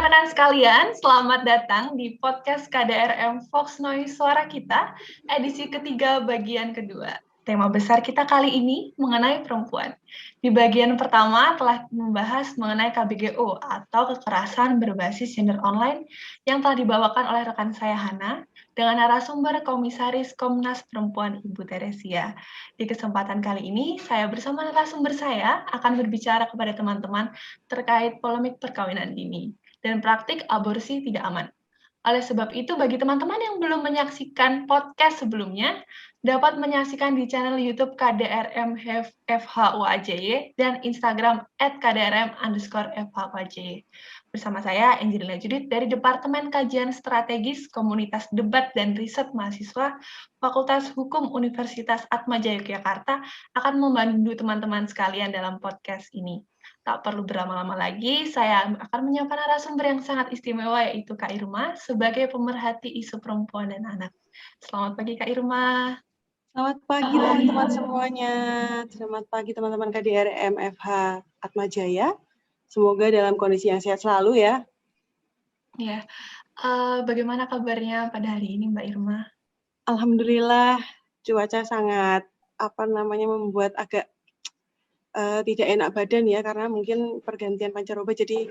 rekan-rekan sekalian, selamat datang di podcast KDRM Fox Noise Suara Kita, edisi ketiga bagian kedua. Tema besar kita kali ini mengenai perempuan. Di bagian pertama telah membahas mengenai KBGO atau kekerasan berbasis gender online yang telah dibawakan oleh rekan saya Hana dengan narasumber Komisaris Komnas Perempuan Ibu Teresia. Di kesempatan kali ini, saya bersama narasumber saya akan berbicara kepada teman-teman terkait polemik perkawinan dini dan praktik aborsi tidak aman. Oleh sebab itu, bagi teman-teman yang belum menyaksikan podcast sebelumnya, dapat menyaksikan di channel YouTube KDRM FHUAJY dan Instagram @KDRM_FHUAJY. Bersama saya, Angelina Judith dari Departemen Kajian Strategis Komunitas Debat dan Riset Mahasiswa Fakultas Hukum Universitas Atmajaya Yogyakarta akan membantu teman-teman sekalian dalam podcast ini. Tak perlu berlama-lama lagi, saya akan menyapa narasumber yang sangat istimewa, yaitu Kak Irma, sebagai pemerhati isu perempuan dan anak. Selamat pagi, Kak Irma. Selamat pagi teman-teman semuanya. Selamat pagi teman-teman KDRM FH Atmajaya. Semoga dalam kondisi yang sehat selalu ya. Ya, bagaimana kabarnya pada hari ini, Mbak Irma? Alhamdulillah, cuaca sangat membuat agak tidak enak badan ya, karena mungkin pergantian pancaroba jadi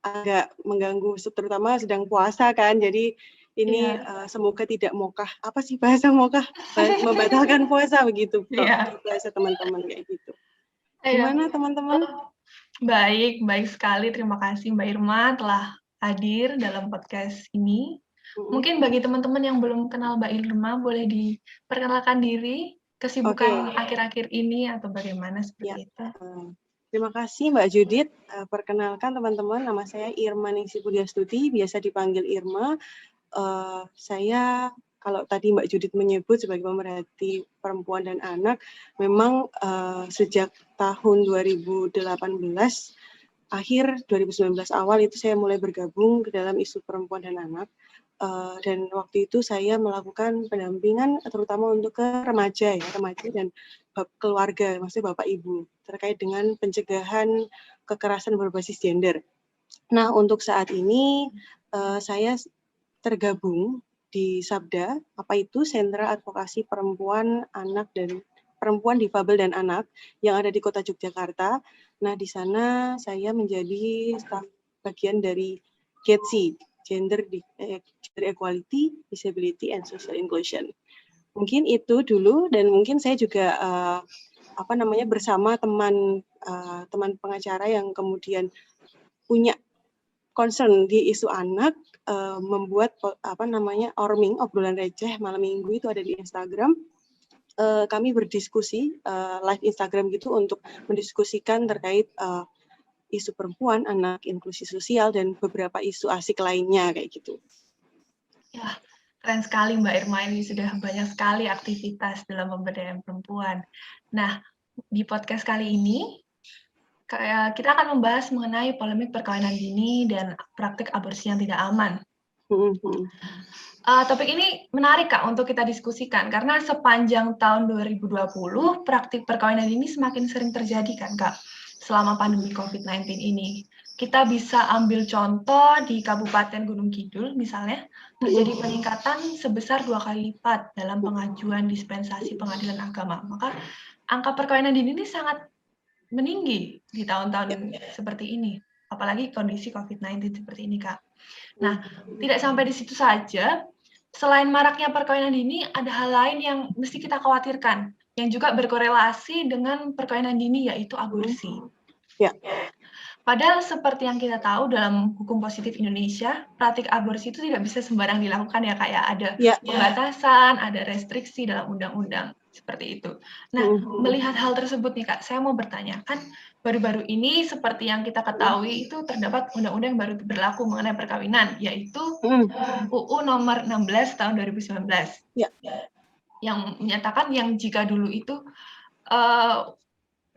agak mengganggu, terutama sedang puasa kan. Jadi ini semoga tidak mokah. Apa sih bahasa mokah? Membatalkan puasa begitu. Bahasa teman-teman kayak gitu. Gimana teman-teman? Baik sekali. Terima kasih Mbak Irma telah hadir dalam podcast ini. Mungkin bagi teman-teman yang belum kenal Mbak Irma, boleh diperkenalkan diri, kesibukan akhir-akhir ini atau bagaimana seperti itu. Terima kasih Mbak Judith. Perkenalkan teman-teman, nama saya Irma Ningsih Pudiastuti, biasa dipanggil Irma. Saya, kalau tadi Mbak Judith menyebut sebagai pemerhati perempuan dan anak, memang sejak tahun 2018, akhir 2019 awal itu saya mulai bergabung ke dalam isu perempuan dan anak. Dan waktu itu saya melakukan pendampingan terutama untuk ke remaja dan keluarga, maksudnya bapak ibu, terkait dengan pencegahan kekerasan berbasis gender. Nah, untuk saat ini saya tergabung di Sabda, apa itu Sentra Advokasi Perempuan, Anak dan Perempuan Difabel dan Anak yang ada di Kota Yogyakarta. Nah, di sana saya menjadi staf bagian dari GEDSI, Gender Equality, Disability and Social Inclusion. Mungkin itu dulu, dan mungkin saya juga bersama teman pengacara yang kemudian punya concern di isu anak, membuat orming, obrolan receh malam minggu itu ada di Instagram. Kami berdiskusi live Instagram gitu untuk mendiskusikan terkait isu perempuan, anak, inklusi sosial, dan beberapa isu asik lainnya kayak gitu. Ya, keren sekali Mbak Irma, ini sudah banyak sekali aktivitas dalam pemberdayaan perempuan. Nah, di podcast kali ini, kita akan membahas mengenai polemik perkawinan dini dan praktik aborsi yang tidak aman. Topik ini menarik Kak untuk kita diskusikan, karena sepanjang tahun 2020, praktik perkawinan dini semakin sering terjadi kan Kak, selama pandemi COVID-19 ini. Kita bisa ambil contoh di Kabupaten Gunung Kidul misalnya, terjadi peningkatan sebesar 2 kali lipat dalam pengajuan dispensasi pengadilan agama. Maka angka perkawinan dini ini sangat meninggi di tahun-tahun seperti ini, apalagi kondisi COVID-19 seperti ini Kak. Nah, tidak sampai di situ saja, selain maraknya perkawinan dini, ada hal lain yang mesti kita khawatirkan, yang juga berkorelasi dengan perkawinan dini, yaitu aborsi. Padahal seperti yang kita tahu dalam hukum positif Indonesia, praktik aborsi itu tidak bisa sembarang dilakukan ya Kak ya, ada pembatasan, ada restriksi dalam undang-undang, seperti itu. Nah, melihat hal tersebut nih Kak, saya mau bertanya, kan baru-baru ini seperti yang kita ketahui itu terdapat undang-undang yang baru berlaku mengenai perkawinan, yaitu UU nomor 16 tahun 2019. Yang menyatakan yang jika dulu itu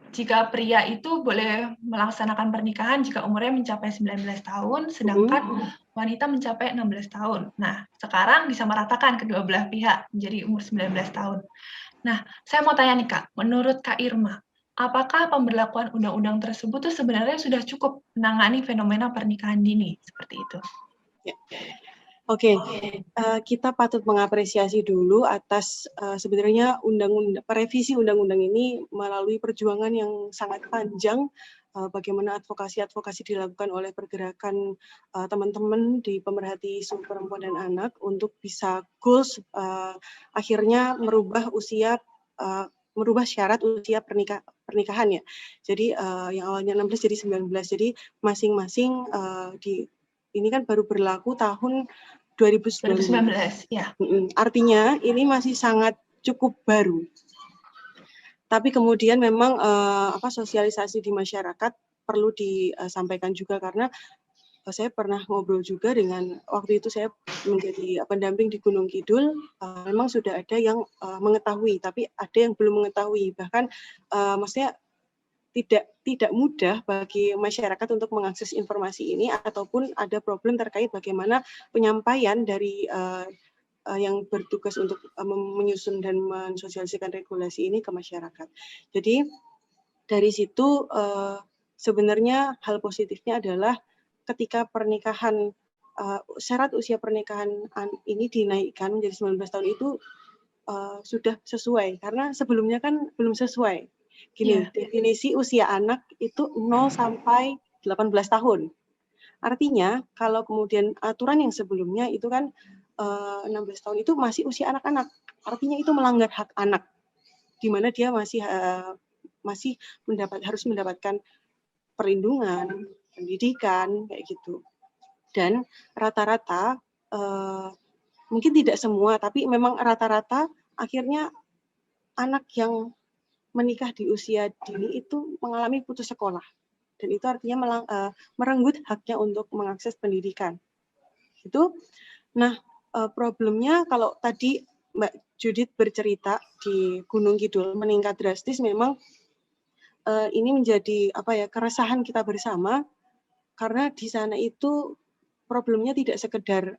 jika pria itu boleh melaksanakan pernikahan jika umurnya mencapai 19 tahun, sedangkan wanita mencapai 16 tahun. Nah, sekarang disamaratakan kedua belah pihak menjadi umur 19 tahun. Nah, saya mau tanya nih Kak, menurut Kak Irma, apakah pemberlakuan undang-undang tersebut tuh sebenarnya sudah cukup menangani fenomena pernikahan dini seperti itu? Ya. Oke, kita patut mengapresiasi dulu atas sebenarnya revisi undang-undang ini melalui perjuangan yang sangat panjang, bagaimana advokasi dilakukan oleh pergerakan teman-teman di pemerhati isu perempuan dan anak untuk bisa goals akhirnya merubah syarat usia pernikahan ya. Jadi yang awalnya 16 jadi 19. Jadi masing-masing ini kan baru berlaku tahun 2019. Ya. Artinya ini masih sangat cukup baru. Tapi kemudian memang sosialisasi di masyarakat perlu disampaikan juga, karena saya pernah ngobrol juga dengan, waktu itu saya menjadi pendamping di Gunung Kidul, memang sudah ada yang mengetahui, tapi ada yang belum mengetahui. Bahkan maksudnya tidak mudah bagi masyarakat untuk mengakses informasi ini, ataupun ada problem terkait bagaimana penyampaian dari yang bertugas untuk menyusun dan mensosialisasikan regulasi ini ke masyarakat. Jadi dari situ sebenarnya hal positifnya adalah ketika pernikahan, syarat usia pernikahan ini dinaikkan menjadi 19 tahun itu sudah sesuai, karena sebelumnya kan belum sesuai. Gini, definisi usia anak itu 0 sampai 18 tahun. Artinya kalau kemudian aturan yang sebelumnya itu kan 16 tahun itu masih usia anak-anak. Artinya itu melanggar hak anak, di mana dia masih harus mendapatkan perlindungan, pendidikan, kayak gitu. Dan rata-rata mungkin tidak semua, tapi memang rata-rata akhirnya anak yang menikah di usia dini itu mengalami putus sekolah, dan itu artinya merenggut haknya untuk mengakses pendidikan. Itu. Nah, problemnya kalau tadi Mbak Judith bercerita di Gunung Kidul meningkat drastis, memang ini menjadi keresahan kita bersama, karena di sana itu problemnya tidak sekedar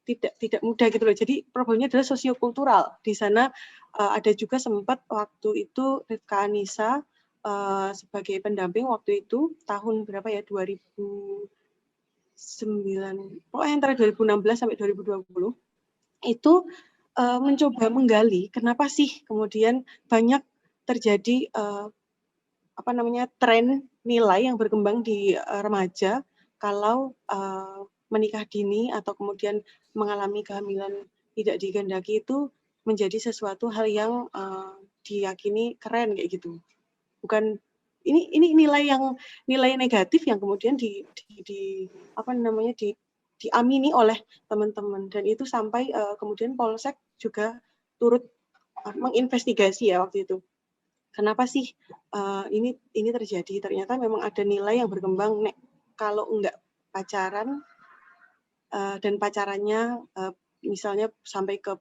tidak mudah gitu loh. Jadi problemnya adalah sosiokultural. Di sana ada juga sempat waktu itu Rifka Anissa sebagai pendamping waktu itu tahun berapa ya, 2009, pokoknya antara 2016 sampai 2020 itu mencoba menggali kenapa sih kemudian banyak terjadi tren nilai yang berkembang di remaja kalau menikah dini atau kemudian mengalami kehamilan tidak dikehendaki itu menjadi sesuatu hal yang diyakini keren kayak gitu. Bukan ini nilai negatif yang kemudian diamini oleh teman-teman, dan itu sampai kemudian Polsek juga turut menginvestigasi ya waktu itu. Kenapa sih ini terjadi? Ternyata memang ada nilai yang berkembang, kalau enggak pacaran dan pacarannya misalnya sampai ke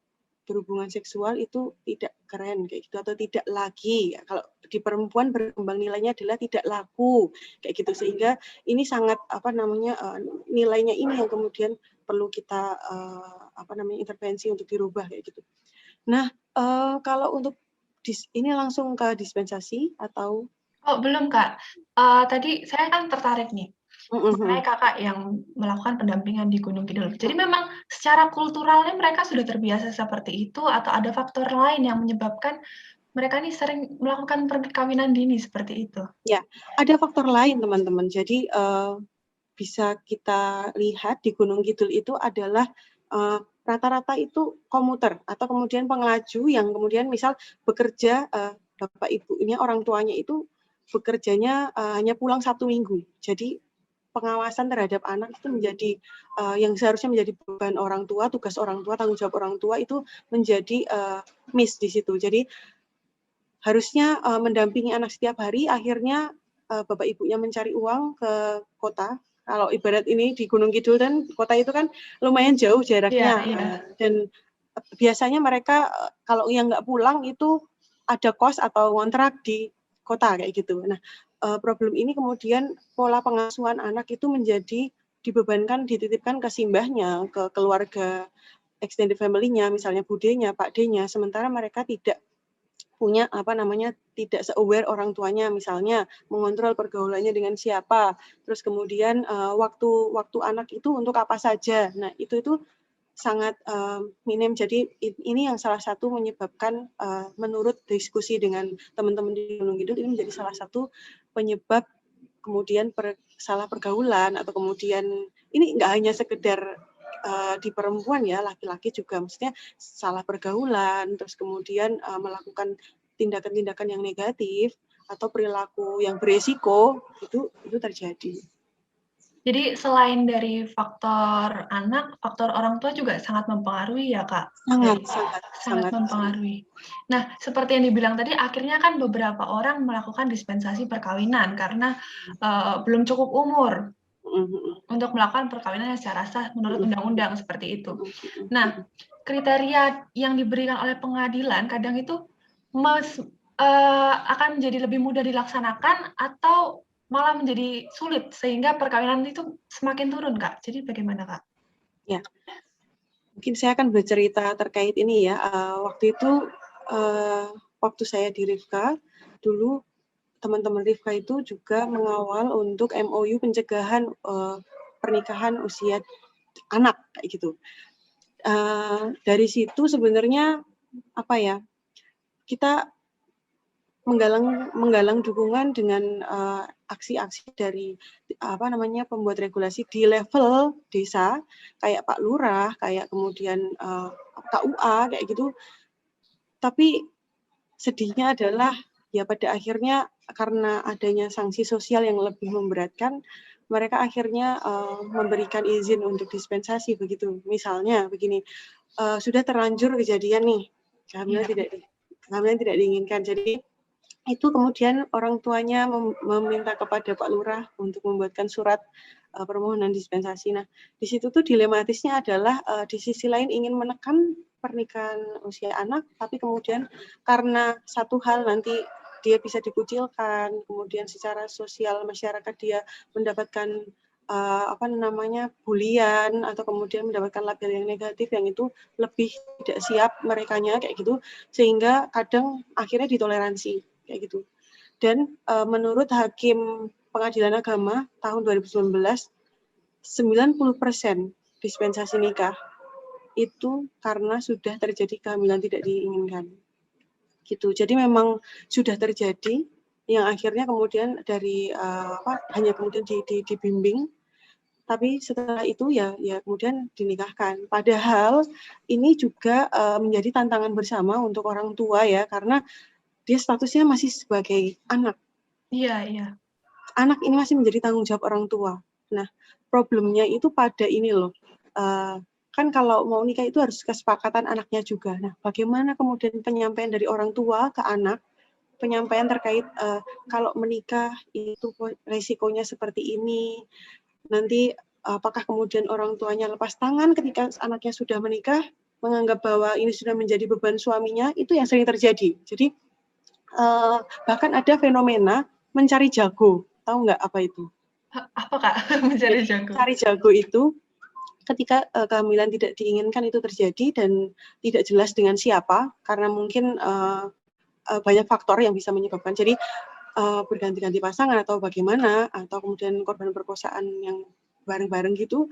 berhubungan seksual itu tidak keren kayak gitu, atau tidak lagi. Kalau di perempuan berkembang nilainya adalah tidak laku kayak gitu, sehingga ini sangat nilainya ini yang kemudian perlu kita intervensi untuk dirubah kayak gitu. Nah, kalau untuk ini langsung ke dispensasi atau? Oh, belum, Kak. Tadi saya kan tertarik nih, mengenai Kakak yang melakukan pendampingan di Gunung Kidul. Jadi memang secara kulturalnya mereka sudah terbiasa seperti itu, atau ada faktor lain yang menyebabkan mereka ini sering melakukan perkawinan dini seperti itu? Ya, ada faktor lain, teman-teman. Jadi bisa kita lihat di Gunung Kidul itu adalah rata-rata itu komuter atau kemudian pengelaju yang kemudian misal bekerja, bapak ibunya, orang tuanya itu bekerjanya hanya pulang Sabtu Minggu. Jadi pengawasan terhadap anak itu menjadi yang seharusnya menjadi beban orang tua, tugas orang tua, tanggung jawab orang tua itu menjadi miss di situ. Jadi harusnya mendampingi anak setiap hari, akhirnya bapak ibunya mencari uang ke kota. Kalau ibarat ini di Gunung Kidul dan kota itu kan lumayan jauh jaraknya, dan biasanya mereka kalau yang nggak pulang itu ada kos atau kontrak di kota kayak gitu. Nah, problem ini kemudian pola pengasuhan anak itu menjadi dibebankan, dititipkan ke simbahnya, ke keluarga extended family-nya, misalnya budenya, pak D-nya, sementara mereka tidak punya tidak se-aware orang tuanya, misalnya mengontrol pergaulannya dengan siapa, terus kemudian waktu anak itu untuk apa saja. Nah, itu sangat minim. Jadi ini yang salah satu menyebabkan menurut diskusi dengan teman-teman di Gunung Kidul, ini menjadi salah satu penyebab kemudian salah pergaulan, atau kemudian ini nggak hanya sekedar di perempuan ya, laki-laki juga maksudnya salah pergaulan, terus kemudian melakukan tindakan-tindakan yang negatif atau perilaku yang beresiko, itu terjadi. Jadi selain dari faktor anak, faktor orang tua juga sangat mempengaruhi ya, Kak? Sangat mempengaruhi. Nah, seperti yang dibilang tadi, akhirnya kan beberapa orang melakukan dispensasi perkawinan karena belum cukup umur untuk melakukan perkawinan secara sah menurut undang-undang seperti itu. Nah, kriteria yang diberikan oleh pengadilan kadang itu akan menjadi lebih mudah dilaksanakan atau malah menjadi sulit sehingga perkawinan itu semakin turun, Kak. Jadi bagaimana, Kak? Ya, mungkin saya akan bercerita terkait ini ya. Waktu itu waktu saya di Rifka, dulu teman-teman Rifka itu juga mengawal untuk MOU pencegahan pernikahan usia anak kayak gitu. Dari situ sebenarnya kita menggalang dukungan dengan aksi-aksi dari pembuat regulasi di level desa, kayak Pak Lurah, kayak kemudian KUA kayak gitu. Tapi sedihnya adalah ya pada akhirnya karena adanya sanksi sosial yang lebih memberatkan, mereka akhirnya memberikan izin untuk dispensasi begitu. Misalnya begini, sudah terlanjur kejadian nih, kehamilan tidak diinginkan. Jadi itu kemudian orang tuanya meminta kepada Pak Lurah untuk membuatkan surat permohonan dispensasi. Nah, di situ tuh dilematisnya adalah di sisi lain ingin menekan pernikahan usia anak, tapi kemudian karena satu hal nanti dia bisa dikucilkan, kemudian secara sosial masyarakat dia mendapatkan bulian, atau kemudian mendapatkan label yang negatif yang itu lebih tidak siap merekanya kayak gitu, sehingga kadang akhirnya ditoleransi kayak gitu. Dan menurut Hakim Pengadilan Agama tahun 2019, 90% dispensasi nikah itu karena sudah terjadi kehamilan tidak diinginkan. Gitu. Jadi memang sudah terjadi yang akhirnya kemudian dari hanya kemudian dibimbing, tapi setelah itu ya kemudian dinikahkan. Padahal ini juga menjadi tantangan bersama untuk orang tua ya, karena dia statusnya masih sebagai anak. Iya. Anak ini masih menjadi tanggung jawab orang tua. Nah, problemnya itu pada ini loh. Kan kalau mau nikah itu harus kesepakatan anaknya juga. Nah, bagaimana kemudian penyampaian dari orang tua ke anak, penyampaian terkait kalau menikah itu resikonya seperti ini. Nanti apakah kemudian orang tuanya lepas tangan ketika anaknya sudah menikah, menganggap bahwa ini sudah menjadi beban suaminya, itu yang sering terjadi. Jadi bahkan ada fenomena mencari jago. Tahu nggak apa itu? Apa, Kak? Mencari jago? Mencari jago itu ketika kehamilan tidak diinginkan itu terjadi dan tidak jelas dengan siapa, karena mungkin banyak faktor yang bisa menyebabkan. Jadi berganti-ganti pasangan atau bagaimana, atau kemudian korban perkosaan yang bareng-bareng gitu,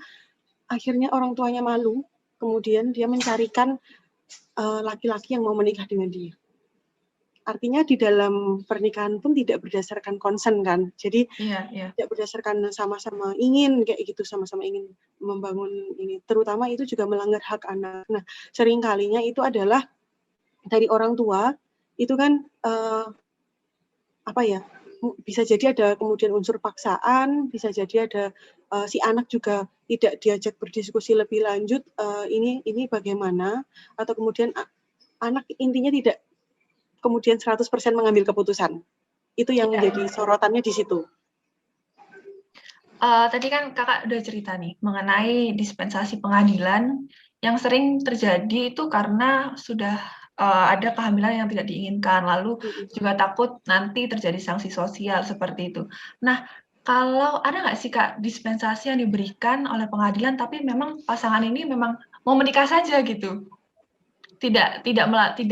akhirnya orang tuanya malu, kemudian dia mencarikan laki-laki yang mau menikah dengan dia. Artinya di dalam pernikahan pun tidak berdasarkan consent kan, jadi tidak berdasarkan sama-sama ingin kayak gitu, sama-sama ingin membangun ini, terutama itu juga melanggar hak anak. Nah, seringkalinya itu adalah dari orang tua itu kan bisa jadi ada kemudian unsur paksaan, bisa jadi ada si anak juga tidak diajak berdiskusi lebih lanjut, ini bagaimana, atau kemudian anak intinya tidak kemudian 100% mengambil keputusan. Itu yang menjadi sorotannya di situ. Tadi kan Kakak udah cerita nih mengenai dispensasi pengadilan yang sering terjadi itu karena sudah ada kehamilan yang tidak diinginkan, lalu juga takut nanti terjadi sanksi sosial seperti itu. Nah, kalau ada nggak sih Kak dispensasi yang diberikan oleh pengadilan tapi memang pasangan ini memang mau menikah saja gitu? tidak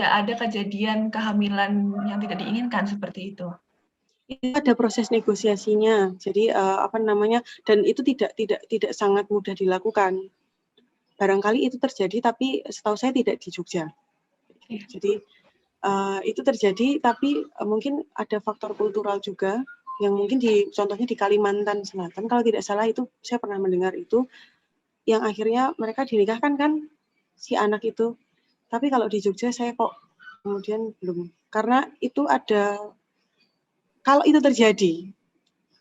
ada kejadian kehamilan yang tidak diinginkan seperti itu. Itu ada proses negosiasinya. Jadi dan itu tidak sangat mudah dilakukan. Barangkali itu terjadi, tapi setahu saya tidak di Jogja. Iya. Jadi itu terjadi, tapi mungkin ada faktor kultural juga yang mungkin contohnya di Kalimantan Selatan, kalau tidak salah itu saya pernah mendengar itu, yang akhirnya mereka dinikahkan kan si anak itu. Tapi kalau di Jogja saya kok kemudian belum, karena itu kalau itu terjadi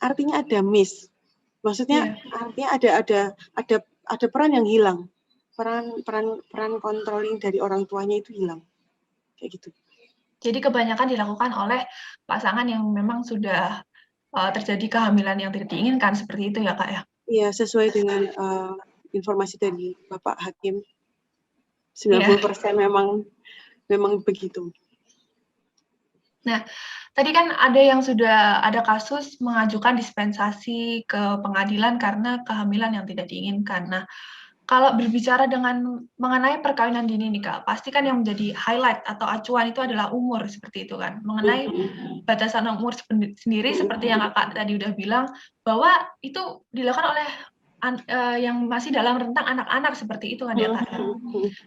artinya ada miss, maksudnya artinya ada peran yang hilang, peran controlling dari orang tuanya itu hilang, kayak gitu. Jadi kebanyakan dilakukan oleh pasangan yang memang sudah terjadi kehamilan yang tidak diinginkan, seperti itu ya Kak ya? Iya, sesuai dengan informasi dari Bapak Hakim, 90% memang begitu. Nah, tadi kan ada yang sudah ada kasus mengajukan dispensasi ke pengadilan karena kehamilan yang tidak diinginkan. Nah, kalau berbicara mengenai perkawinan dini nih Kak, pasti kan yang menjadi highlight atau acuan itu adalah umur, seperti itu kan. Mengenai batasan umur sendiri seperti yang Kakak tadi udah bilang, bahwa itu dilakukan oleh yang masih dalam rentang anak-anak, seperti itu kan ya Kak.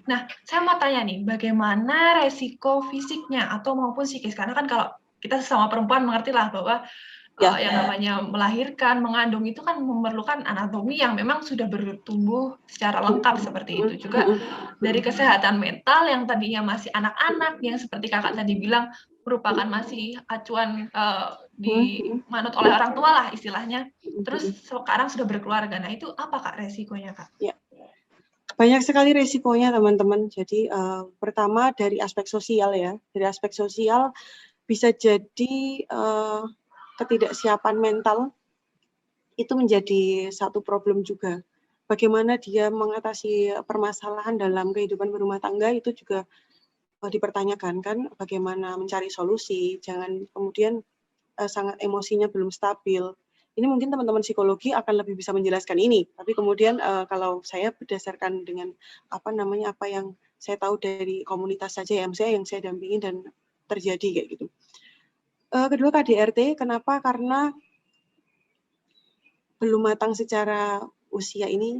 Nah, saya mau tanya nih, bagaimana resiko fisiknya atau maupun psikis? Karena kan kalau kita sesama perempuan mengertilah bahwa yang namanya melahirkan, mengandung itu kan memerlukan anatomi yang memang sudah bertumbuh secara lengkap seperti itu. Juga dari kesehatan mental yang tadinya masih anak-anak, yang seperti Kakak tadi bilang merupakan masih acuan dimanut oleh orang tua lah istilahnya. Terus sekarang sudah berkeluarga. Nah, itu apa Kak resikonya Kak? Ya. Banyak sekali resikonya teman-teman. Jadi pertama dari aspek sosial ya. Dari aspek sosial bisa jadi ketidaksiapan mental itu menjadi satu problem juga. Bagaimana dia mengatasi permasalahan dalam kehidupan berumah tangga itu juga dipertanyakan kan. Bagaimana mencari solusi, jangan kemudian sangat emosinya belum stabil. Ini mungkin teman-teman psikologi akan lebih bisa menjelaskan ini. Tapi kemudian kalau saya berdasarkan dengan apa yang saya tahu dari komunitas saja yang saya dampingi dan terjadi kayak gitu. Kedua KDRT, kenapa? Karena belum matang secara usia ini,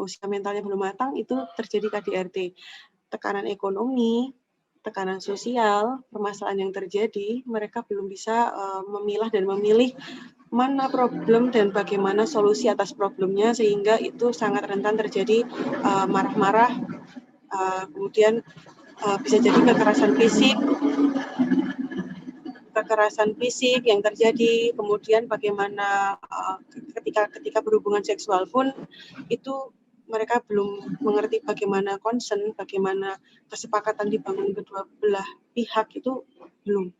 usia mentalnya belum matang, itu terjadi KDRT. Tekanan ekonomi, tekanan sosial, permasalahan yang terjadi, mereka belum bisa memilah dan memilih mana problem dan bagaimana solusi atas problemnya, sehingga itu sangat rentan terjadi marah-marah, kemudian bisa jadi kekerasan fisik yang terjadi, kemudian bagaimana ketika berhubungan seksual pun itu mereka belum mengerti bagaimana concern, bagaimana kesepakatan dibangun kedua belah pihak itu belum.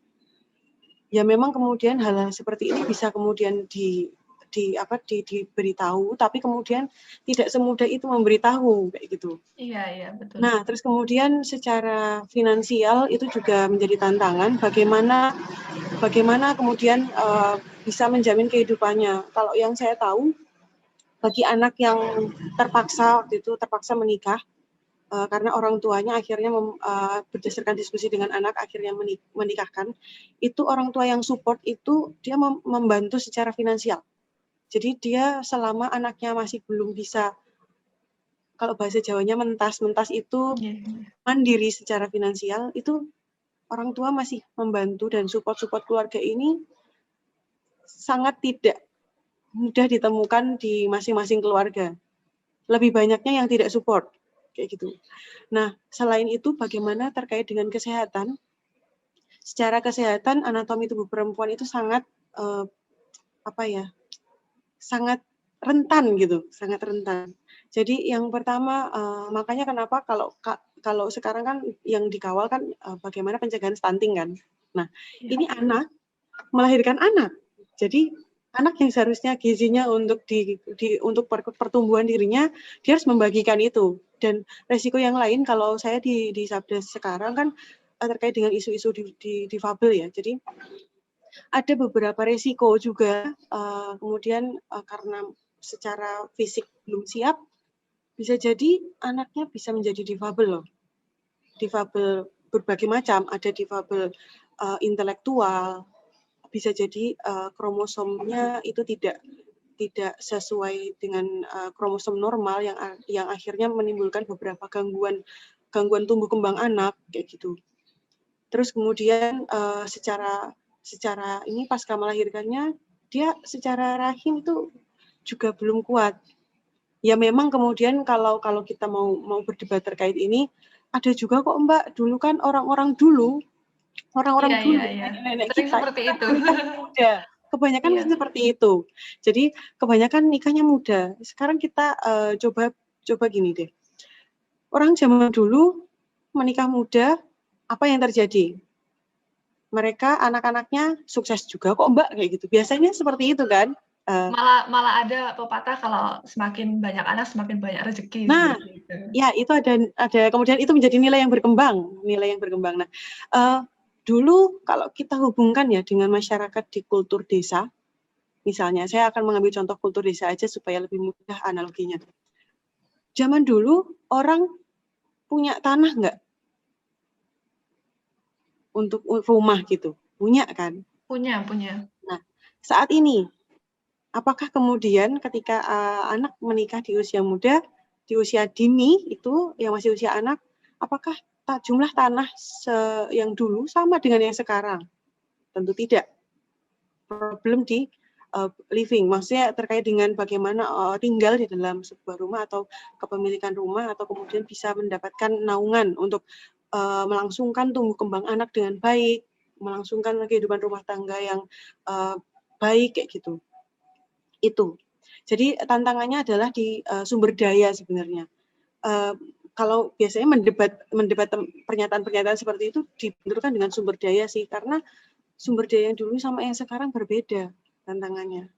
Ya memang kemudian hal-hal seperti ini bisa kemudian diberitahu, tapi kemudian tidak semudah itu memberitahu kayak gitu. Iya, betul. Nah, terus kemudian secara finansial itu juga menjadi tantangan. Bagaimana kemudian bisa menjamin kehidupannya. Kalau yang saya tahu, bagi anak yang terpaksa menikah, karena orang tuanya akhirnya berdasarkan diskusi dengan anak akhirnya menikahkan, itu orang tua yang support itu dia membantu secara finansial. Jadi dia selama anaknya masih belum bisa, kalau bahasa Jawanya mentas itu mandiri secara finansial, itu orang tua masih membantu dan support keluarga ini sangat tidak mudah ditemukan di masing-masing keluarga. Lebih banyaknya yang tidak support kayak gitu. Nah, selain itu bagaimana terkait dengan kesehatan? Secara kesehatan anatomi tubuh perempuan itu sangat sangat rentan gitu, sangat rentan. Jadi yang pertama makanya kenapa kalau sekarang kan yang dikawal kan bagaimana pencegahan stunting kan. Nah, ini anak melahirkan anak. Jadi anak yang seharusnya gizinya untuk untuk pertumbuhan dirinya, dia harus membagikan itu. Dan resiko yang lain kalau saya di Sabda sekarang kan terkait dengan isu-isu difabel ya. Jadi ada beberapa resiko juga kemudian karena secara fisik belum siap, bisa jadi anaknya bisa menjadi difabel loh. difabel berbagai macam, ada difabel intelektual, bisa jadi kromosomnya itu tidak sesuai dengan kromosom normal yang akhirnya menimbulkan beberapa gangguan tumbuh kembang anak kayak gitu. Terus kemudian secara ini pasca melahirkannya dia secara rahim itu juga belum kuat. Ya memang kemudian kalau kita mau berdebat terkait ini, ada juga kok Mbak, dulu kan orang-orang dulu nenek-nenek Sering kita seperti itu kan itu. menikahnya muda. Kebanyakan Iya. kan seperti itu. Jadi kebanyakan nikahnya muda. Sekarang kita coba gini deh. Orang zaman dulu menikah muda, apa yang terjadi? Mereka anak-anaknya sukses juga kok Mbak kayak gitu. Biasanya seperti itu kan. Malah ada pepatah kalau semakin banyak anak semakin banyak rezeki Nah, seperti itu. ya itu ada kemudian itu menjadi nilai yang berkembang. Nah, dulu kalau kita hubungkan ya dengan masyarakat di kultur desa, misalnya saya akan mengambil contoh kultur desa aja supaya lebih mudah analoginya. Zaman dulu orang punya tanah nggak untuk rumah gitu? Punya kan? Punya. Nah, saat ini apakah kemudian ketika anak menikah di usia muda, di usia dini itu yang masih usia anak, apakah jumlah tanah yang dulu sama dengan yang sekarang? Tentu tidak. Problem di living, maksudnya terkait dengan bagaimana tinggal di dalam sebuah rumah atau kepemilikan rumah atau kemudian bisa mendapatkan naungan untuk melangsungkan tumbuh kembang anak dengan baik, melangsungkan kehidupan rumah tangga yang baik kayak gitu. Itu. Jadi tantangannya adalah di sumber daya sebenarnya. Kalau biasanya mendebat pernyataan-pernyataan seperti itu dibenturkan dengan sumber daya sih, karena sumber daya yang dulu sama yang sekarang berbeda tantangannya.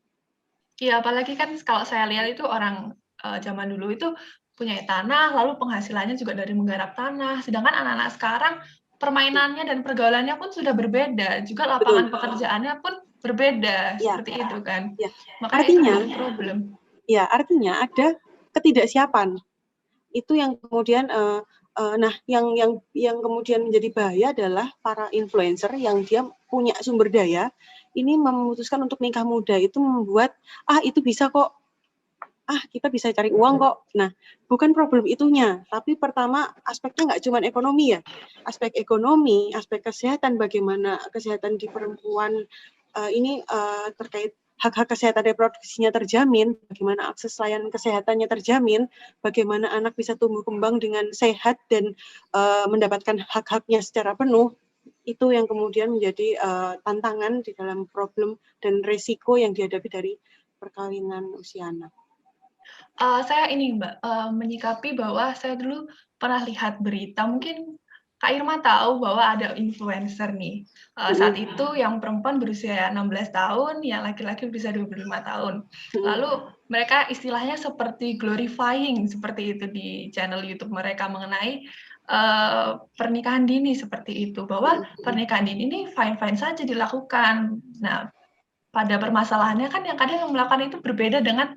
Iya, apalagi kan kalau saya lihat itu orang zaman dulu itu punya tanah, lalu penghasilannya juga dari menggarap tanah. Sedangkan anak-anak sekarang permainannya dan pergaulannya pun sudah berbeda. Juga lapangan Betul. pekerjaannya pun berbeda, Ya. seperti itu kan. Ya. Makanya itu Artinya, menjadi problem. ya artinya ada ketidaksiapan. Itu yang kemudian nah yang kemudian menjadi bahaya adalah para influencer yang dia punya sumber daya ini memutuskan untuk nikah muda, itu membuat itu bisa kok, kita bisa cari uang kok. Nah, bukan problem itunya, tapi pertama aspeknya nggak cuma ekonomi ya, aspek ekonomi, aspek kesehatan, bagaimana kesehatan di perempuan ini terkait hak-hak kesehatan reproduksinya terjamin, bagaimana akses layanan kesehatannya terjamin, bagaimana anak bisa tumbuh kembang dengan sehat dan mendapatkan hak-haknya secara penuh, itu yang kemudian menjadi tantangan di dalam problem dan resiko yang dihadapi dari perkawinan usia anak. Saya ini Mbak, menyikapi bahwa saya dulu pernah lihat berita, mungkin Kak Irma tahu bahwa ada influencer nih, saat itu yang perempuan berusia 16 tahun, yang laki-laki berusia 25 tahun. Lalu mereka istilahnya seperti glorifying seperti itu di channel YouTube mereka mengenai pernikahan dini seperti itu, bahwa pernikahan dini ini fine-fine saja dilakukan. Nah, pada permasalahannya kan yang kadang yang melakukan itu berbeda dengan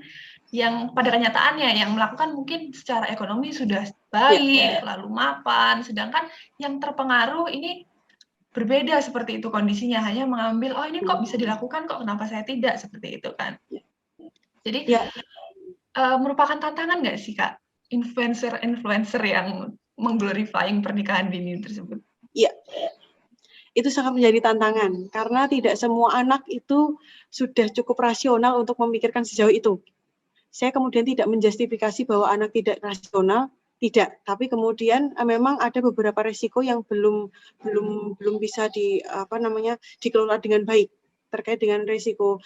yang pada kenyataannya yang melakukan mungkin secara ekonomi sudah baik, lalu mapan, sedangkan yang terpengaruh ini berbeda seperti itu kondisinya, hanya mengambil, oh ini kok bisa dilakukan kok, kenapa saya tidak, seperti itu kan. Jadi merupakan tantangan nggak sih Kak, influencer yang mengglorifying pernikahan dini tersebut? Iya, itu sangat menjadi tantangan, karena tidak semua anak itu sudah cukup rasional untuk memikirkan sejauh itu. Saya kemudian tidak menjustifikasi bahwa anak tidak rasional, tidak. Tapi kemudian memang ada beberapa resiko yang belum bisa dikelola dengan baik, terkait dengan resiko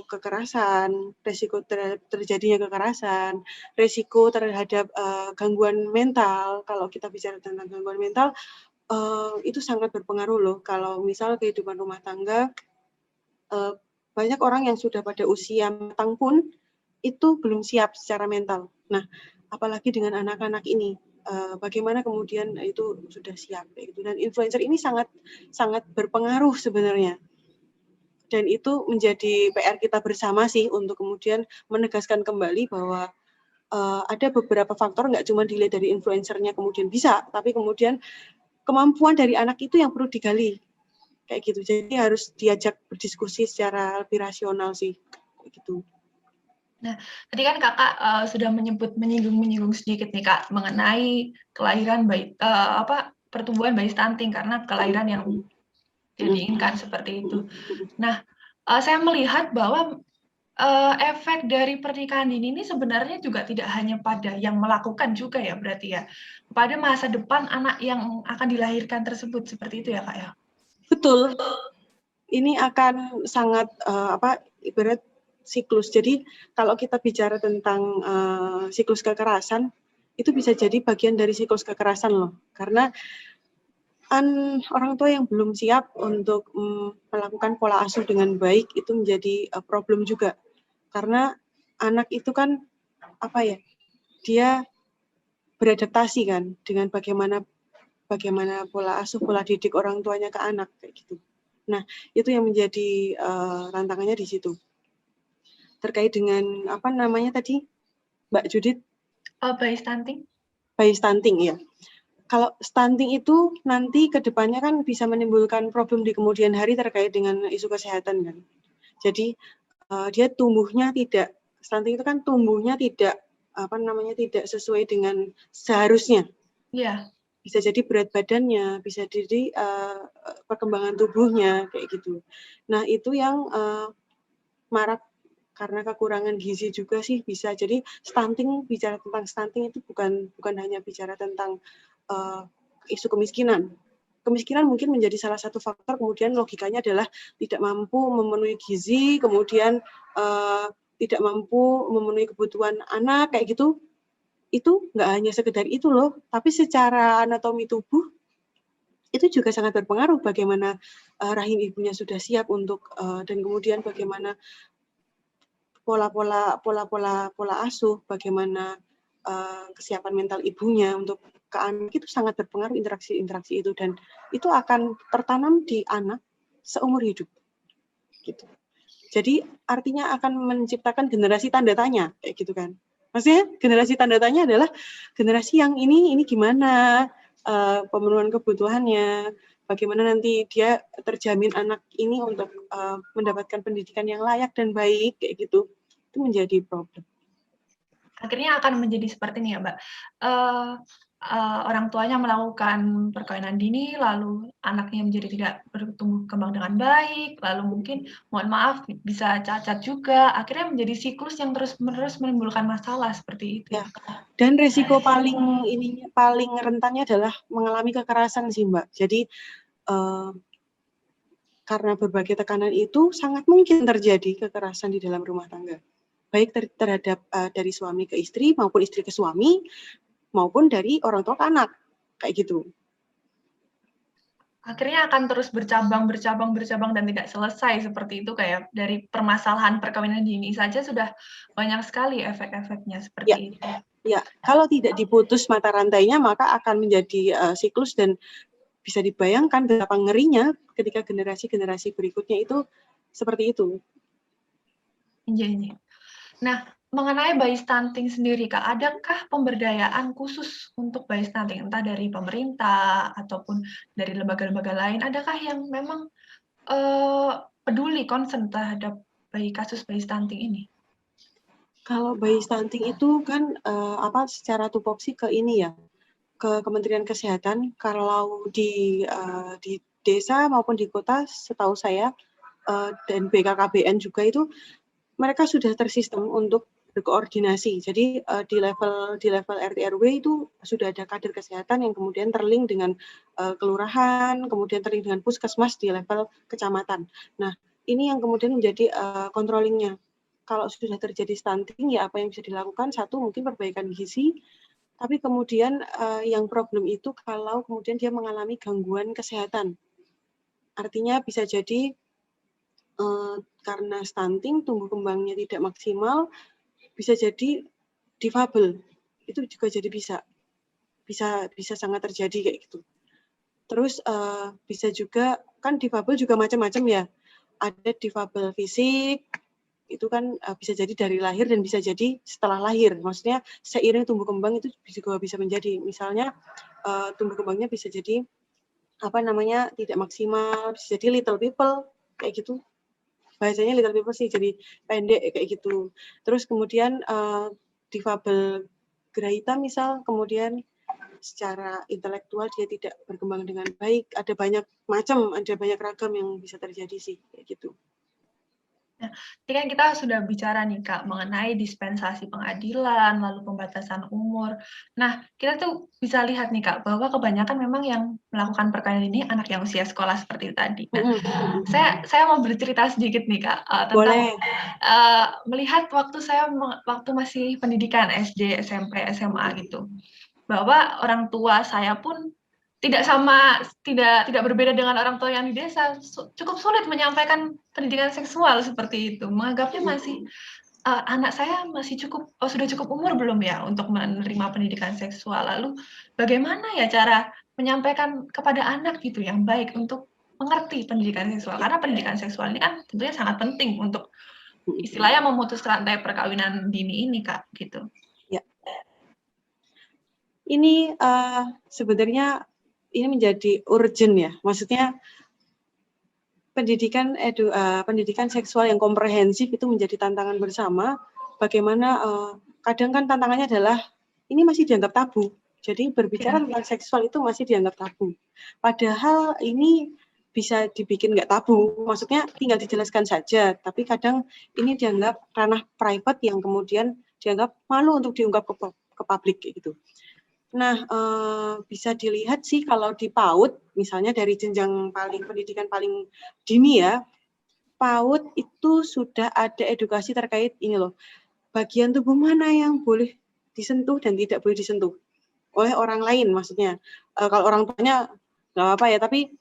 kekerasan, resiko terjadinya kekerasan, resiko terhadap gangguan mental. Kalau kita bicara tentang gangguan mental, itu sangat berpengaruh loh. Kalau misal kehidupan rumah tangga, banyak orang yang sudah pada usia matang pun itu belum siap secara mental. Nah, apalagi dengan anak-anak ini, bagaimana kemudian itu sudah siap gitu. Dan influencer ini sangat berpengaruh sebenarnya. Dan itu menjadi PR kita bersama sih untuk kemudian menegaskan kembali bahwa ada beberapa faktor, nggak cuma dilihat dari influencernya kemudian bisa, tapi kemudian kemampuan dari anak itu yang perlu digali, kayak gitu. Jadi harus diajak berdiskusi secara lebih rasional sih, kayak gitu. Nah, tadi kan Kakak sudah menyinggung sedikit nih Kak mengenai kelahiran pertumbuhan bayi stunting karena kelahiran yang tidak diinginkan seperti itu. Nah, saya melihat bahwa efek dari pernikahan dini ini sebenarnya juga tidak hanya pada yang melakukan juga ya berarti ya, pada masa depan anak yang akan dilahirkan tersebut seperti itu ya Kak ya? Betul. Ini akan sangat ibarat siklus. Jadi kalau kita bicara tentang siklus kekerasan, itu bisa jadi bagian dari siklus kekerasan loh. Karena orang tua yang belum siap untuk melakukan pola asuh dengan baik itu menjadi problem juga. Karena anak itu kan dia beradaptasi kan dengan bagaimana pola asuh, pola didik orang tuanya ke anak kayak gitu. Nah, itu yang menjadi tantangannya di situ. Terkait dengan apa namanya tadi, Mbak Judith? Bayi stunting? Bayi stunting, ya. Kalau stunting itu nanti ke depannya kan bisa menimbulkan problem di kemudian hari terkait dengan isu kesehatan kan. Jadi dia stunting itu kan tumbuhnya tidak sesuai dengan seharusnya. Iya. Bisa jadi berat badannya, bisa jadi perkembangan tubuhnya kayak gitu. Nah, itu yang marak karena kekurangan gizi juga sih bisa. Jadi bicara tentang stunting itu bukan hanya bicara tentang isu kemiskinan. Kemiskinan mungkin menjadi salah satu faktor, kemudian logikanya adalah tidak mampu memenuhi gizi, kemudian tidak mampu memenuhi kebutuhan anak kayak gitu. Itu nggak hanya sekedar itu loh, tapi secara anatomi tubuh itu juga sangat berpengaruh bagaimana rahim ibunya sudah siap untuk dan kemudian bagaimana pola asuh, bagaimana kesiapan mental ibunya untuk ke anak itu sangat berpengaruh interaksi itu, dan itu akan tertanam di anak seumur hidup gitu. Jadi artinya akan menciptakan generasi tanda tanya kayak gitu kan. Maksudnya generasi tanda tanya adalah generasi yang ini gimana pemenuhan kebutuhannya, bagaimana nanti dia terjamin anak ini untuk mendapatkan pendidikan yang layak dan baik kayak gitu. Itu menjadi problem. Akhirnya akan menjadi seperti ini ya Mbak. Orang tuanya melakukan perkawinan dini, lalu anaknya menjadi tidak bertumbuh kembang dengan baik, lalu mungkin mohon maaf bisa cacat juga, akhirnya menjadi siklus yang terus-menerus menimbulkan masalah seperti itu. Ya. Dan risiko paling rentannya adalah mengalami kekerasan sih Mbak. Jadi karena berbagai tekanan itu sangat mungkin terjadi kekerasan di dalam rumah tangga. Baik terhadap dari suami ke istri maupun istri ke suami maupun dari orang tua ke anak kayak gitu. Akhirnya akan terus bercabang dan tidak selesai seperti itu, kayak dari permasalahan perkawinan dini saja sudah banyak sekali efek-efeknya seperti itu. Ya, kalau tidak diputus mata rantainya maka akan menjadi siklus, dan bisa dibayangkan betapa ngerinya ketika generasi-generasi berikutnya itu seperti itu. Iya. Nah, mengenai bayi stunting sendiri, Kak, adakah pemberdayaan khusus untuk bayi stunting, entah dari pemerintah ataupun dari lembaga-lembaga lain? Adakah yang memang peduli, concern terhadap kasus bayi stunting ini? Kalau bayi stunting itu kan secara tupoksi ke ini ya, ke Kementerian Kesehatan. Kalau di desa maupun di kota, setahu saya dan BKKBN juga itu mereka sudah tersistem untuk berkoordinasi. Jadi di level RT RW itu sudah ada kader kesehatan yang kemudian terlink dengan kelurahan, kemudian terlink dengan puskesmas di level kecamatan. Nah, ini yang kemudian menjadi controllingnya. Kalau sudah terjadi stunting, ya apa yang bisa dilakukan? Satu, mungkin perbaikan gizi, tapi kemudian yang problem itu kalau kemudian dia mengalami gangguan kesehatan. Artinya bisa jadi karena stunting, tumbuh kembangnya tidak maksimal, bisa jadi difabel. Itu juga jadi bisa sangat terjadi kayak gitu. Terus bisa juga, kan difabel juga macam-macam ya. Ada difabel fisik, itu kan bisa jadi dari lahir dan bisa jadi setelah lahir. Maksudnya seiring tumbuh kembang itu juga bisa menjadi, misalnya tumbuh kembangnya bisa jadi tidak maksimal, bisa jadi little people kayak gitu. Bahasanya little people sih, jadi pendek kayak gitu. Terus kemudian difabel gerah hitam misal, kemudian secara intelektual dia tidak berkembang dengan baik. Ada banyak ragam yang bisa terjadi sih kayak gitu. Nah, ini kan kita sudah bicara nih Kak mengenai dispensasi pengadilan, lalu pembatasan umur. Nah, kita tuh bisa lihat nih Kak bahwa kebanyakan memang yang melakukan perkawinan ini anak yang usia sekolah seperti itu tadi. Nah, saya mau bercerita sedikit nih Kak tentang melihat waktu masih pendidikan SD, SMP, SMA gitu. Bahwa orang tua saya pun tidak berbeda dengan orang tua yang di desa, cukup sulit menyampaikan pendidikan seksual seperti itu. Menganggapnya masih anak saya masih sudah cukup umur belum ya untuk menerima pendidikan seksual. Lalu bagaimana ya cara menyampaikan kepada anak gitu yang baik untuk mengerti pendidikan seksual, karena pendidikan seksual ini kan tentunya sangat penting untuk istilahnya memutus rantai perkawinan dini ini Kak gitu. Ya. Ini sebenarnya ini menjadi urgent ya, maksudnya pendidikan seksual yang komprehensif itu menjadi tantangan bersama. Bagaimana kadang kan tantangannya adalah ini masih dianggap tabu. Jadi berbicara tentang seksual itu masih dianggap tabu. Padahal ini bisa dibikin nggak tabu, maksudnya tinggal dijelaskan saja. Tapi kadang ini dianggap ranah private yang kemudian dianggap malu untuk diungkap ke publik gitu. Nah, bisa dilihat sih kalau di PAUD, misalnya dari jenjang pendidikan paling dini ya, PAUD itu sudah ada edukasi terkait ini loh, bagian tubuh mana yang boleh disentuh dan tidak boleh disentuh oleh orang lain maksudnya. Kalau orang tuanya nggak apa-apa ya, tapi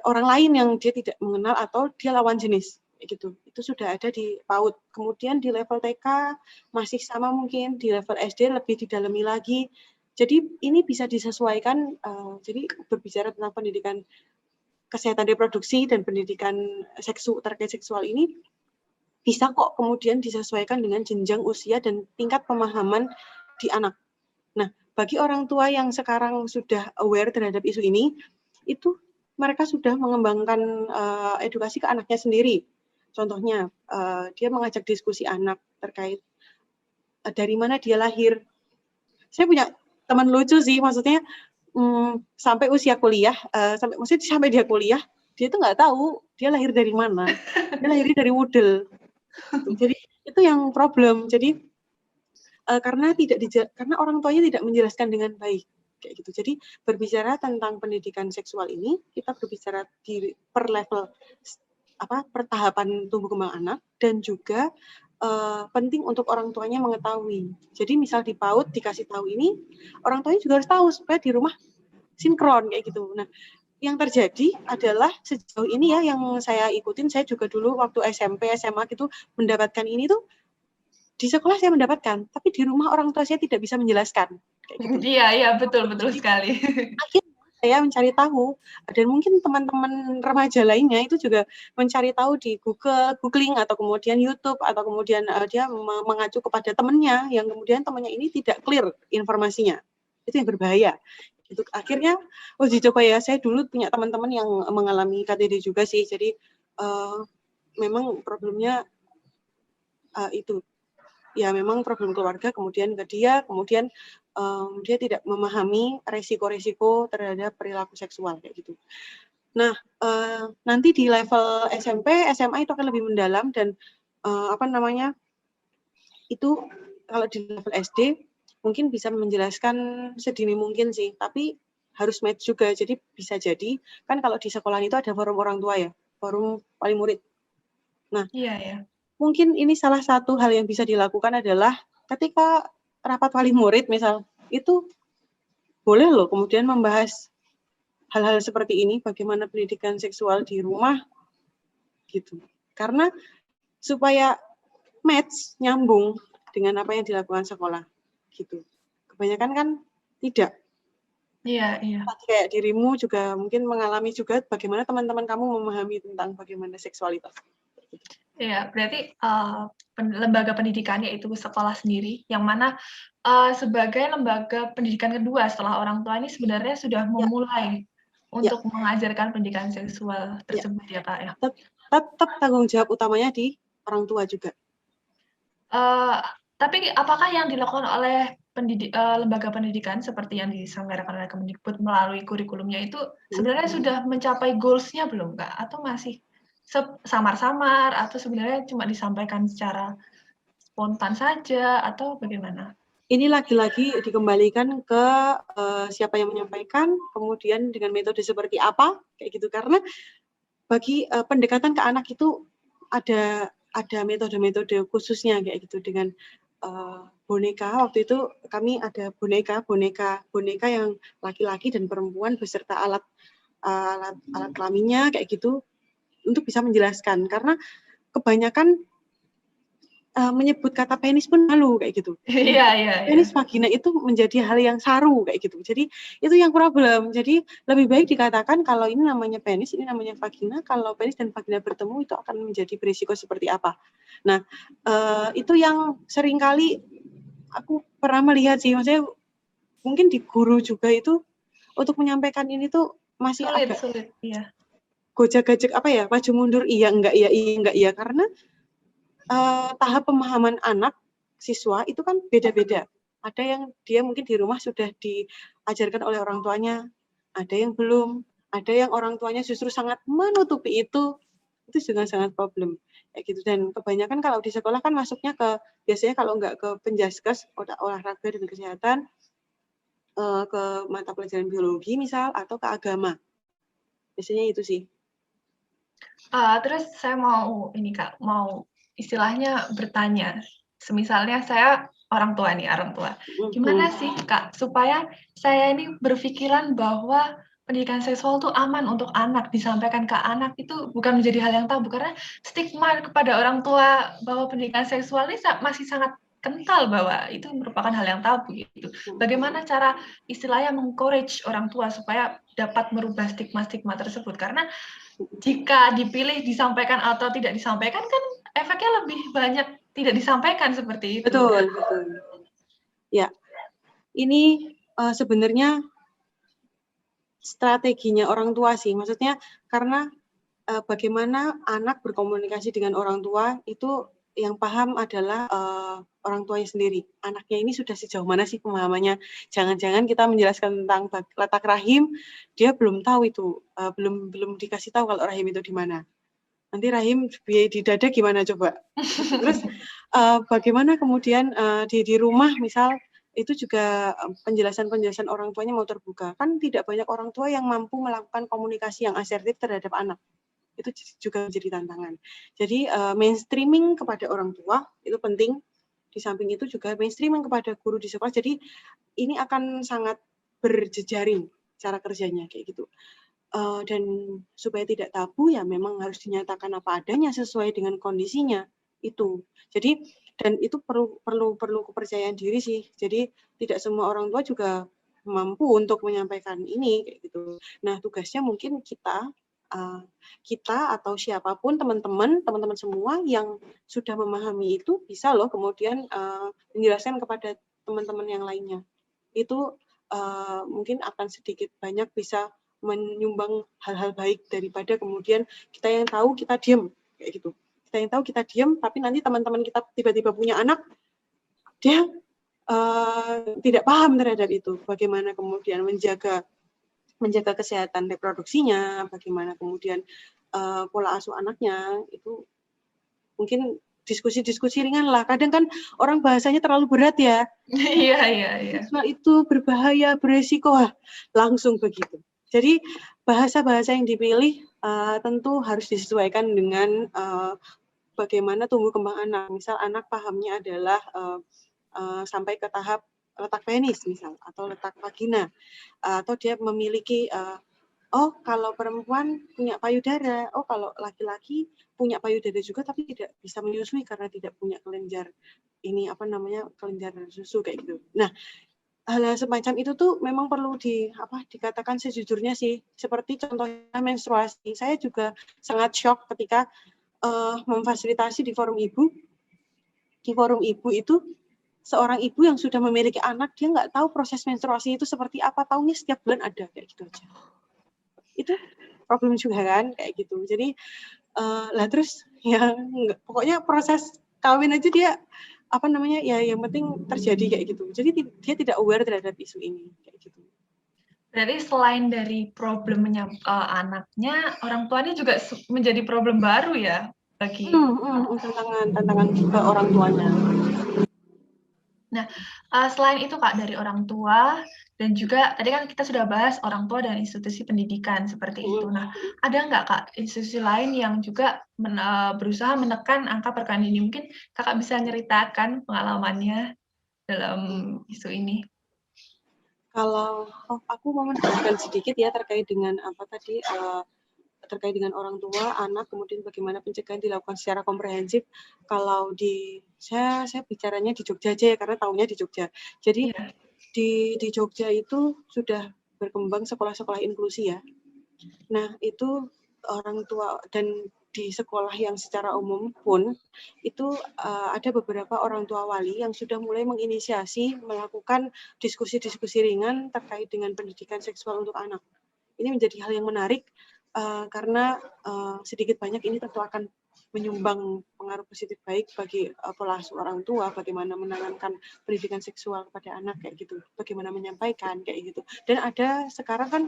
orang lain yang dia tidak mengenal atau dia lawan jenis, gitu. Itu sudah ada di PAUD. Kemudian di level TK masih sama mungkin, di level SD lebih didalami lagi. Jadi ini bisa disesuaikan, jadi berbicara tentang pendidikan kesehatan reproduksi dan pendidikan terkait seksual ini bisa kok kemudian disesuaikan dengan jenjang usia dan tingkat pemahaman di anak. Nah, bagi orang tua yang sekarang sudah aware terhadap isu ini, itu mereka sudah mengembangkan edukasi ke anaknya sendiri. Contohnya, dia mengajak diskusi anak terkait dari mana dia lahir. Saya punya teman lucu sih, maksudnya sampai usia kuliah, sampai dia kuliah, dia tuh nggak tahu dia lahir dari mana. Dia lahirnya dari wudel. Jadi itu yang problem. Jadi karena orang tuanya tidak menjelaskan dengan baik kayak gitu. Jadi berbicara tentang pendidikan seksual ini, kita berbicara per level pertahapan tumbuh kembang anak, dan juga penting untuk orang tuanya mengetahui. Jadi misal di PAUD dikasih tahu ini, orang tuanya juga harus tahu supaya di rumah sinkron kayak gitu. Nah, yang terjadi adalah sejauh ini ya yang saya ikutin, saya juga dulu waktu SMP, SMA gitu mendapatkan ini tuh, di sekolah saya mendapatkan, tapi di rumah orang tua saya tidak bisa menjelaskan. Kayak gitu. Iya, betul sekali. Akhirnya saya mencari tahu, dan mungkin teman-teman remaja lainnya itu juga mencari tahu di googling atau kemudian YouTube, atau kemudian dia mengacu kepada temannya, yang kemudian temannya ini tidak clear informasinya. Itu yang berbahaya. Itu akhirnya, dicoba ya, saya dulu punya teman-teman yang mengalami KTD juga sih, jadi memang problemnya itu. Ya memang problem keluarga, kemudian ke dia, kemudian dia tidak memahami resiko-resiko terhadap perilaku seksual kayak gitu. Nah, nanti di level SMP, SMA itu akan lebih mendalam, dan itu kalau di level SD mungkin bisa menjelaskan sedini mungkin sih, tapi harus match juga. Jadi bisa jadi kan kalau di sekolah itu ada forum orang tua ya, forum wali murid. Nah, iya. Mungkin ini salah satu hal yang bisa dilakukan adalah ketika rapat wali murid misal, itu boleh loh kemudian membahas hal-hal seperti ini, bagaimana pendidikan seksual di rumah gitu. Karena supaya match, nyambung dengan apa yang dilakukan sekolah gitu. Kebanyakan kan tidak. Iya. Kayak dirimu juga mungkin mengalami juga, bagaimana teman-teman kamu memahami tentang bagaimana seksualitas. Ya, berarti lembaga pendidikannya itu sekolah sendiri, yang mana sebagai lembaga pendidikan kedua setelah orang tua ini sebenarnya sudah Ya, memulai ya, untuk mengajarkan pendidikan seksual ya. tersebut ya Kak ya. Tetap tanggung jawab utamanya di orang tua juga. Tapi apakah yang dilakukan oleh lembaga pendidikan seperti yang disampaikan oleh Kemendikbud melalui kurikulumnya itu sebenarnya sudah mencapai goals-nya belum Kak? Atau masih samar-samar atau sebenarnya cuma disampaikan secara spontan saja atau bagaimana? Ini lagi-lagi dikembalikan ke siapa yang menyampaikan, kemudian dengan metode seperti apa, kayak gitu. Karena bagi pendekatan ke anak itu ada metode-metode khususnya kayak gitu. Dengan boneka, waktu itu kami ada boneka yang laki-laki dan perempuan beserta alat kelaminnya kayak gitu untuk bisa menjelaskan. Karena kebanyakan menyebut kata penis pun malu kayak gitu. Iya, iya, iya. Penis vagina itu menjadi hal yang saru kayak gitu. Jadi itu yang problem. Jadi lebih baik dikatakan kalau ini namanya penis, ini namanya vagina. Kalau penis dan vagina bertemu itu akan menjadi berisiko seperti apa. Nah, itu yang seringkali aku pernah melihat sih. Maksudnya mungkin di guru juga itu untuk menyampaikan ini tuh masih agak Sulit, iya. gojek-gajek apa ya, maju mundur, iya enggak iya, karena tahap pemahaman anak siswa itu kan beda-beda. Ada yang dia mungkin di rumah sudah diajarkan oleh orang tuanya, ada yang belum, ada yang orang tuanya justru sangat menutupi itu juga sangat problem. Kayak gitu. Dan kebanyakan kalau di sekolah kan masuknya ke, biasanya kalau nggak ke penjaskes, olahraga dan kesehatan, ke mata pelajaran biologi misal, atau ke agama. Biasanya itu sih. Terus saya mau ini Kak, mau istilahnya bertanya, semisalnya saya orang tua, gimana sih Kak supaya saya ini berpikiran bahwa pendidikan seksual itu aman untuk anak, disampaikan ke anak itu bukan menjadi hal yang tabu, karena stigma kepada orang tua bahwa pendidikan seksual ini masih sangat kental bahwa itu merupakan hal yang tabu gitu. Bagaimana cara istilahnya meng-encourage orang tua supaya dapat merubah stigma-stigma tersebut? Karena jika dipilih disampaikan atau tidak disampaikan kan efeknya lebih banyak tidak disampaikan seperti itu. Betul. Ya, ini sebenarnya strateginya orang tua sih. Maksudnya karena bagaimana anak berkomunikasi dengan orang tua itu yang paham adalah orang tuanya sendiri. Anaknya ini sudah sejauh mana sih pemahamannya? Jangan-jangan kita menjelaskan tentang letak rahim, dia belum tahu itu, belum dikasih tahu kalau rahim itu di mana. Nanti rahim di dada gimana coba? Terus bagaimana kemudian di rumah misal itu juga penjelasan orang tuanya mau terbuka. Kan tidak banyak orang tua yang mampu melakukan komunikasi yang asertif terhadap anak. Itu juga menjadi tantangan. Jadi mainstreaming kepada orang tua itu penting. Di samping itu juga mainstreaming kepada guru di sekolah. Jadi ini akan sangat berjejaring cara kerjanya kayak gitu. Dan supaya tidak tabu ya memang harus dinyatakan apa adanya sesuai dengan kondisinya itu. Jadi dan itu perlu kepercayaan diri sih. Jadi tidak semua orang tua juga mampu untuk menyampaikan ini kayak gitu. Nah, tugasnya mungkin kita atau siapapun teman-teman semua yang sudah memahami itu bisa loh kemudian menjelaskan kepada teman-teman yang lainnya. Itu mungkin akan sedikit banyak bisa menyumbang hal-hal baik daripada kemudian kita yang tahu kita diam kayak gitu. Kita yang tahu kita diam, tapi nanti teman-teman kita tiba-tiba punya anak, dia tidak paham terhadap itu. Bagaimana kemudian menjaga kesehatan reproduksinya, bagaimana kemudian pola asuh anaknya itu mungkin diskusi-diskusi ringan lah. Kadang kan orang bahasanya terlalu berat ya. Iya. Seksual itu berbahaya, beresiko, langsung begitu. Jadi bahasa-bahasa yang dipilih tentu harus disesuaikan dengan bagaimana tumbuh kembang anak. Misal anak pahamnya adalah sampai ke tahap letak penis misal, atau letak vagina, atau dia memiliki oh kalau perempuan punya payudara, oh kalau laki-laki punya payudara juga tapi tidak bisa menyusui karena tidak punya kelenjar kelenjar susu kayak gitu. Nah, hal semacam itu tuh memang perlu dikatakan sejujurnya sih. Seperti contohnya menstruasi. Saya juga sangat shock ketika memfasilitasi di forum ibu. Di forum ibu itu seorang ibu yang sudah memiliki anak, dia nggak tahu proses menstruasi itu seperti apa, taunya setiap bulan ada, kayak gitu aja. Itu problem juga kan, kayak gitu. Jadi, lah terus ya pokoknya proses kawin aja dia, apa namanya, ya yang penting terjadi kayak gitu. Jadi dia tidak aware terhadap isu ini, kayak gitu. Berarti selain dari problem anaknya, orang tuanya juga menjadi problem baru ya bagi tantangan ke orang tuanya. Nah, selain itu Kak, dari orang tua dan juga tadi kan kita sudah bahas orang tua dan institusi pendidikan seperti itu. Nah, ada nggak Kak institusi lain yang juga berusaha menekan angka perkawinan ini? Mungkin Kakak bisa ceritakan pengalamannya dalam isu ini. Kalau aku mau menambahkan sedikit ya terkait dengan apa tadi, terkait dengan orang tua, anak, kemudian bagaimana pencegahan dilakukan secara komprehensif. Kalau saya bicaranya di Jogja aja ya, karena tahunya di Jogja. Jadi Iya. di Jogja itu sudah berkembang sekolah-sekolah inklusi ya. Nah, itu orang tua dan di sekolah yang secara umum pun itu ada beberapa orang tua wali yang sudah mulai menginisiasi melakukan diskusi-diskusi ringan terkait dengan pendidikan seksual untuk anak. Ini menjadi hal yang menarik karena sedikit banyak ini tentu akan menyumbang pengaruh positif baik bagi pola asuh orang tua, bagaimana menanamkan pendidikan seksual kepada anak kayak gitu, bagaimana menyampaikan kayak gitu. Dan ada sekarang kan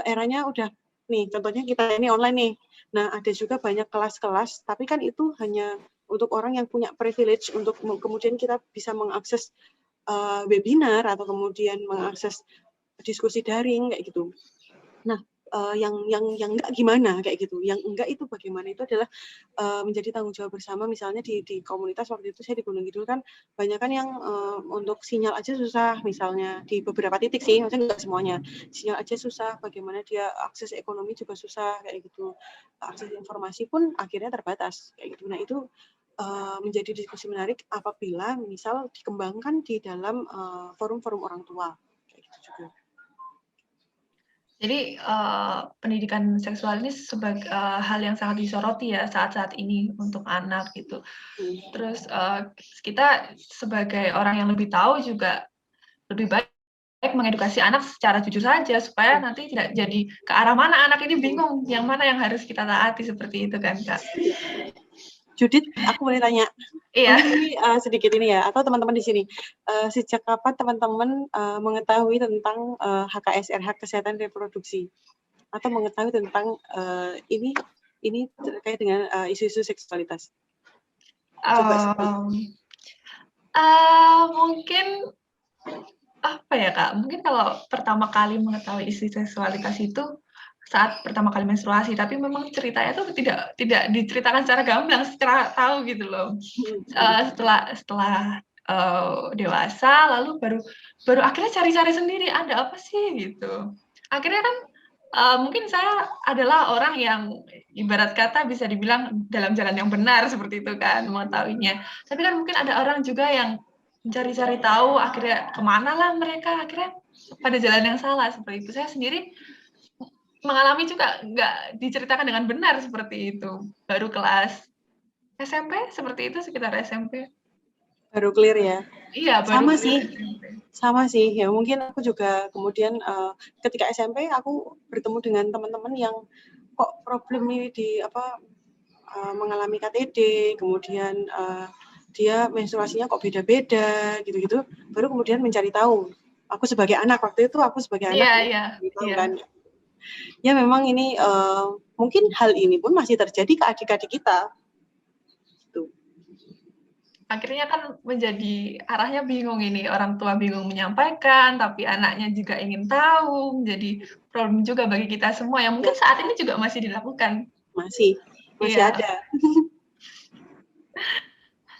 eranya udah nih, contohnya kita ini online nih. Nah, ada juga banyak kelas-kelas, tapi kan itu hanya untuk orang yang punya privilege untuk kemudian kita bisa mengakses webinar atau kemudian mengakses diskusi daring kayak gitu. Nah, yang enggak gimana kayak gitu. Yang enggak itu bagaimana itu adalah menjadi tanggung jawab bersama. Misalnya di komunitas waktu itu saya di Gunung Kidul kan banyak kan yang untuk sinyal aja susah, misalnya di beberapa titik sih, maksudnya enggak semuanya. Sinyal aja susah, bagaimana dia akses ekonomi juga susah kayak gitu. Akses informasi pun akhirnya terbatas kayak gitu. Nah, itu menjadi diskusi menarik apabila misal dikembangkan di dalam forum-forum orang tua kayak gitu juga. Jadi pendidikan seksual ini sebagai hal yang sangat disoroti ya saat-saat ini untuk anak gitu. Terus kita sebagai orang yang lebih tahu juga lebih baik mengedukasi anak secara jujur saja supaya nanti tidak jadi ke arah mana anak ini bingung yang mana yang harus kita taati seperti itu kan Kak. Judit, aku boleh tanya? Iya. Mungkin ini sedikit ini ya, atau teman-teman di sini. Sejak kapan teman-teman mengetahui tentang HKSR, hak kesehatan reproduksi? Atau mengetahui tentang ini terkait dengan isu-isu seksualitas? Coba Mungkin apa ya Kak, mungkin kalau pertama kali mengetahui isu seksualitas itu saat pertama kali menstruasi, tapi memang ceritanya tuh tidak diceritakan secara gamblang, secara tahu gitu loh. Setelah dewasa, lalu baru akhirnya cari-cari sendiri, ada apa sih gitu. Akhirnya kan mungkin saya adalah orang yang ibarat kata bisa dibilang dalam jalan yang benar seperti itu kan mengetahuinya. Tapi kan mungkin ada orang juga yang mencari-cari tahu, akhirnya kemana lah mereka, akhirnya pada jalan yang salah seperti itu. Saya sendiri mengalami juga nggak diceritakan dengan benar seperti itu. Baru kelas SMP seperti itu, sekitar SMP. Baru clear ya? Iya, baru Sama clear sih. SMP. Sama sih, ya mungkin aku juga kemudian ketika SMP aku bertemu dengan teman-teman yang kok problem ini di mengalami KTD, kemudian dia menstruasinya kok beda-beda gitu-gitu, baru kemudian mencari tahu. Aku sebagai anak waktu itu Iya. kan. Ya memang ini mungkin hal ini pun masih terjadi ke adik-adik kita. Gitu. Akhirnya kan menjadi arahnya bingung ini, orang tua bingung menyampaikan, tapi anaknya juga ingin tahu, menjadi problem juga bagi kita semua yang mungkin saat ini juga masih dilakukan. Masih Iya. ada.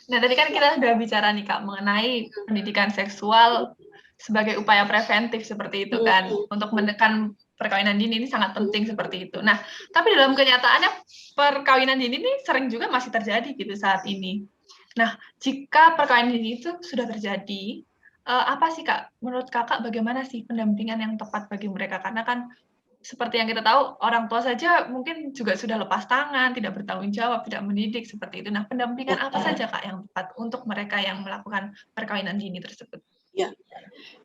Nah, tadi kan kita sudah bicara nih Kak mengenai pendidikan seksual sebagai upaya preventif seperti itu kan, untuk menekan perkawinan dini ini sangat penting seperti itu. Nah, tapi dalam kenyataannya perkawinan dini ini sering juga masih terjadi gitu saat ini. Nah, jika perkawinan dini itu sudah terjadi, apa sih Kak, menurut Kakak bagaimana sih pendampingan yang tepat bagi mereka? Karena kan seperti yang kita tahu, orang tua saja mungkin juga sudah lepas tangan, tidak bertanggung jawab, tidak mendidik seperti itu. Nah, pendampingan Ya, apa saja Kak yang tepat untuk mereka yang melakukan perkawinan dini tersebut? ya.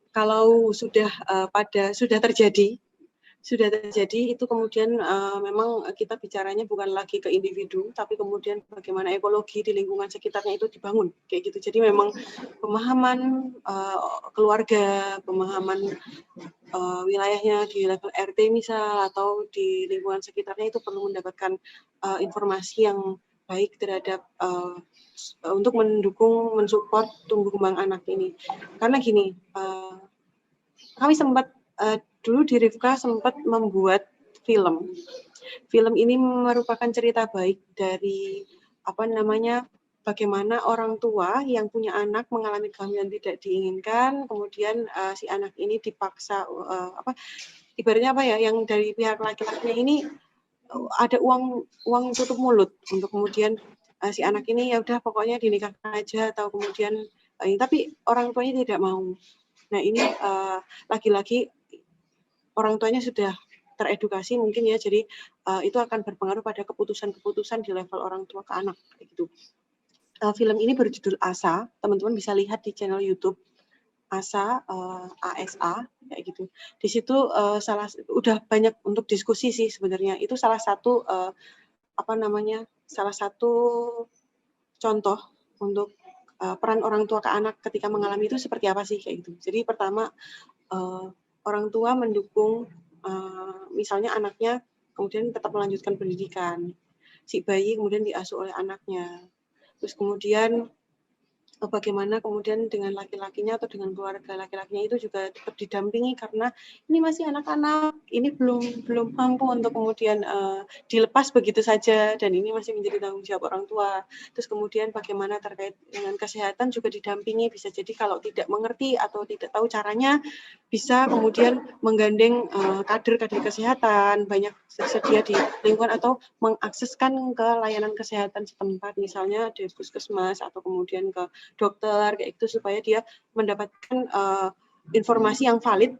Kalau sudah terjadi itu kemudian memang kita bicaranya bukan lagi ke individu, tapi kemudian bagaimana ekologi di lingkungan sekitarnya itu dibangun kayak gitu. Jadi memang pemahaman keluarga, pemahaman wilayahnya di level RT misal atau di lingkungan sekitarnya itu perlu mendapatkan informasi yang baik terhadap untuk mendukung, mensupport tumbuh kembang anak ini. Karena gini, kami sempat dulu di Rifka sempat membuat film. Film ini merupakan cerita baik dari bagaimana orang tua yang punya anak mengalami kehamilan tidak diinginkan, kemudian si anak ini dipaksa ibaratnya yang dari pihak laki-lakinya ini ada uang tutup mulut untuk kemudian si anak ini ya udah pokoknya dinikahkan aja atau kemudian tapi orang tuanya tidak mau. Nah ini lagi-lagi orang tuanya sudah teredukasi mungkin ya, jadi itu akan berpengaruh pada keputusan-keputusan di level orang tua ke anak gitu. Film ini berjudul Asa, teman-teman bisa lihat di channel YouTube Asa, ASA kayak gitu. Di situ udah banyak untuk diskusi sih sebenarnya. Itu salah satu salah satu contoh untuk peran orang tua ke anak ketika mengalami itu seperti apa sih kayak gitu. Jadi pertama orang tua mendukung misalnya anaknya kemudian tetap melanjutkan pendidikan, si bayi kemudian diasuh oleh anaknya, terus kemudian bagaimana kemudian dengan laki-lakinya atau dengan keluarga laki-lakinya itu juga tetap didampingi karena ini masih anak-anak, ini belum mampu untuk kemudian dilepas begitu saja dan ini masih menjadi tanggung jawab orang tua. Terus kemudian bagaimana terkait dengan kesehatan juga didampingi, bisa jadi kalau tidak mengerti atau tidak tahu caranya bisa kemudian menggandeng kader-kader kesehatan, banyak tersedia di lingkungan atau mengakseskan ke layanan kesehatan setempat, misalnya di puskesmas atau kemudian ke dokter kayak gitu supaya dia mendapatkan informasi yang valid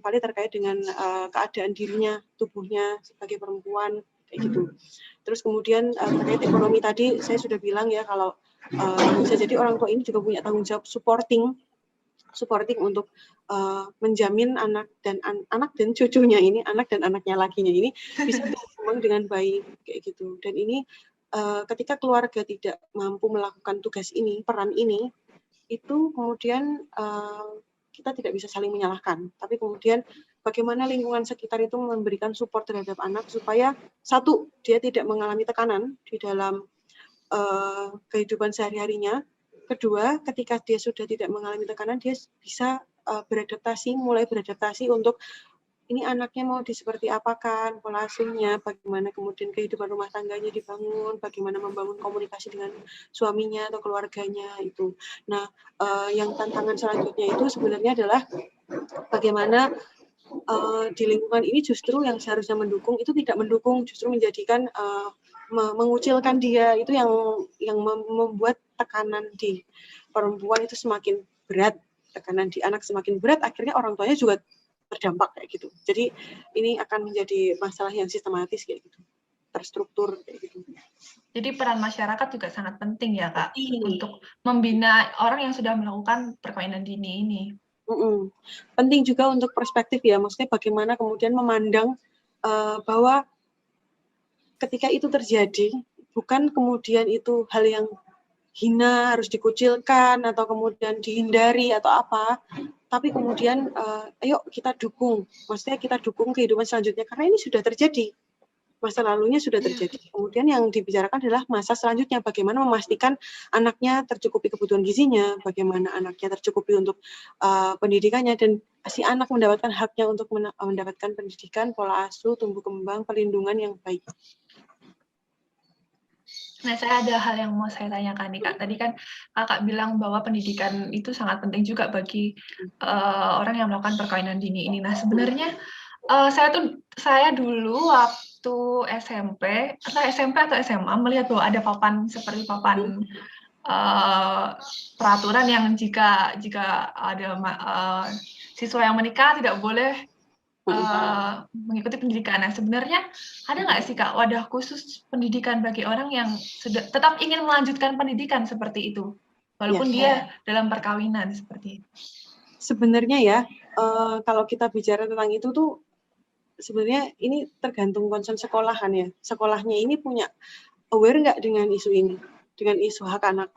terkait dengan keadaan dirinya, tubuhnya sebagai perempuan kayak gitu. Terus kemudian terkait ekonomi tadi saya sudah bilang ya kalau bisa jadi orang tua ini juga punya tanggung jawab supporting untuk menjamin anak dan cucunya ini, anak dan anaknya lakinya ini bisa berkembang dengan baik kayak gitu. Dan ini ketika keluarga tidak mampu melakukan tugas ini, peran ini, itu kemudian kita tidak bisa saling menyalahkan. Tapi kemudian bagaimana lingkungan sekitar itu memberikan support terhadap anak supaya satu, dia tidak mengalami tekanan di dalam kehidupan sehari-harinya. Kedua, ketika dia sudah tidak mengalami tekanan, dia bisa mulai beradaptasi untuk ini anaknya mau seperti apakan, pola asuhnya, bagaimana kemudian kehidupan rumah tangganya dibangun, bagaimana membangun komunikasi dengan suaminya atau keluarganya itu. Nah, yang tantangan selanjutnya itu sebenarnya adalah bagaimana di lingkungan ini justru yang seharusnya mendukung itu tidak mendukung, justru menjadikan mengucilkan dia, itu yang membuat tekanan di perempuan itu semakin berat, tekanan di anak semakin berat, akhirnya orang tuanya juga terdampak kayak gitu. Jadi ini akan menjadi masalah yang sistematis kayak gitu, terstruktur kayak gitu. Jadi peran masyarakat juga sangat penting ya Kak, untuk membina orang yang sudah melakukan perkawinan dini ini. Penting juga untuk perspektif ya, maksudnya bagaimana kemudian memandang bahwa ketika itu terjadi, bukan kemudian itu hal yang hina, harus dikucilkan, atau kemudian dihindari, atau apa, tapi kemudian ayo kita dukung, maksudnya kita dukung kehidupan selanjutnya, karena ini sudah terjadi, masa lalunya sudah terjadi. Kemudian yang dibicarakan adalah masa selanjutnya, bagaimana memastikan anaknya tercukupi kebutuhan gizinya, bagaimana anaknya tercukupi untuk pendidikannya, dan si anak mendapatkan haknya untuk mendapatkan pendidikan, pola asuh, tumbuh kembang, perlindungan yang baik. Nah, saya ada hal yang mau saya tanyakan nih, Kak. Tadi kan Kakak bilang bahwa pendidikan itu sangat penting juga bagi orang yang melakukan perkawinan dini ini. Nah, sebenarnya saya dulu waktu SMP atau SMA melihat bahwa ada papan seperti papan peraturan yang jika ada siswa yang menikah tidak boleh mengikuti pendidikan. Nah, sebenarnya ada nggak sih Kak wadah khusus pendidikan bagi orang yang sudah tetap ingin melanjutkan pendidikan seperti itu, walaupun dia dalam perkawinan seperti itu? Sebenarnya ya, kalau kita bicara tentang itu tuh sebenarnya ini tergantung concern sekolahan ya. Sekolahnya ini punya aware nggak dengan isu ini, dengan isu hak anak.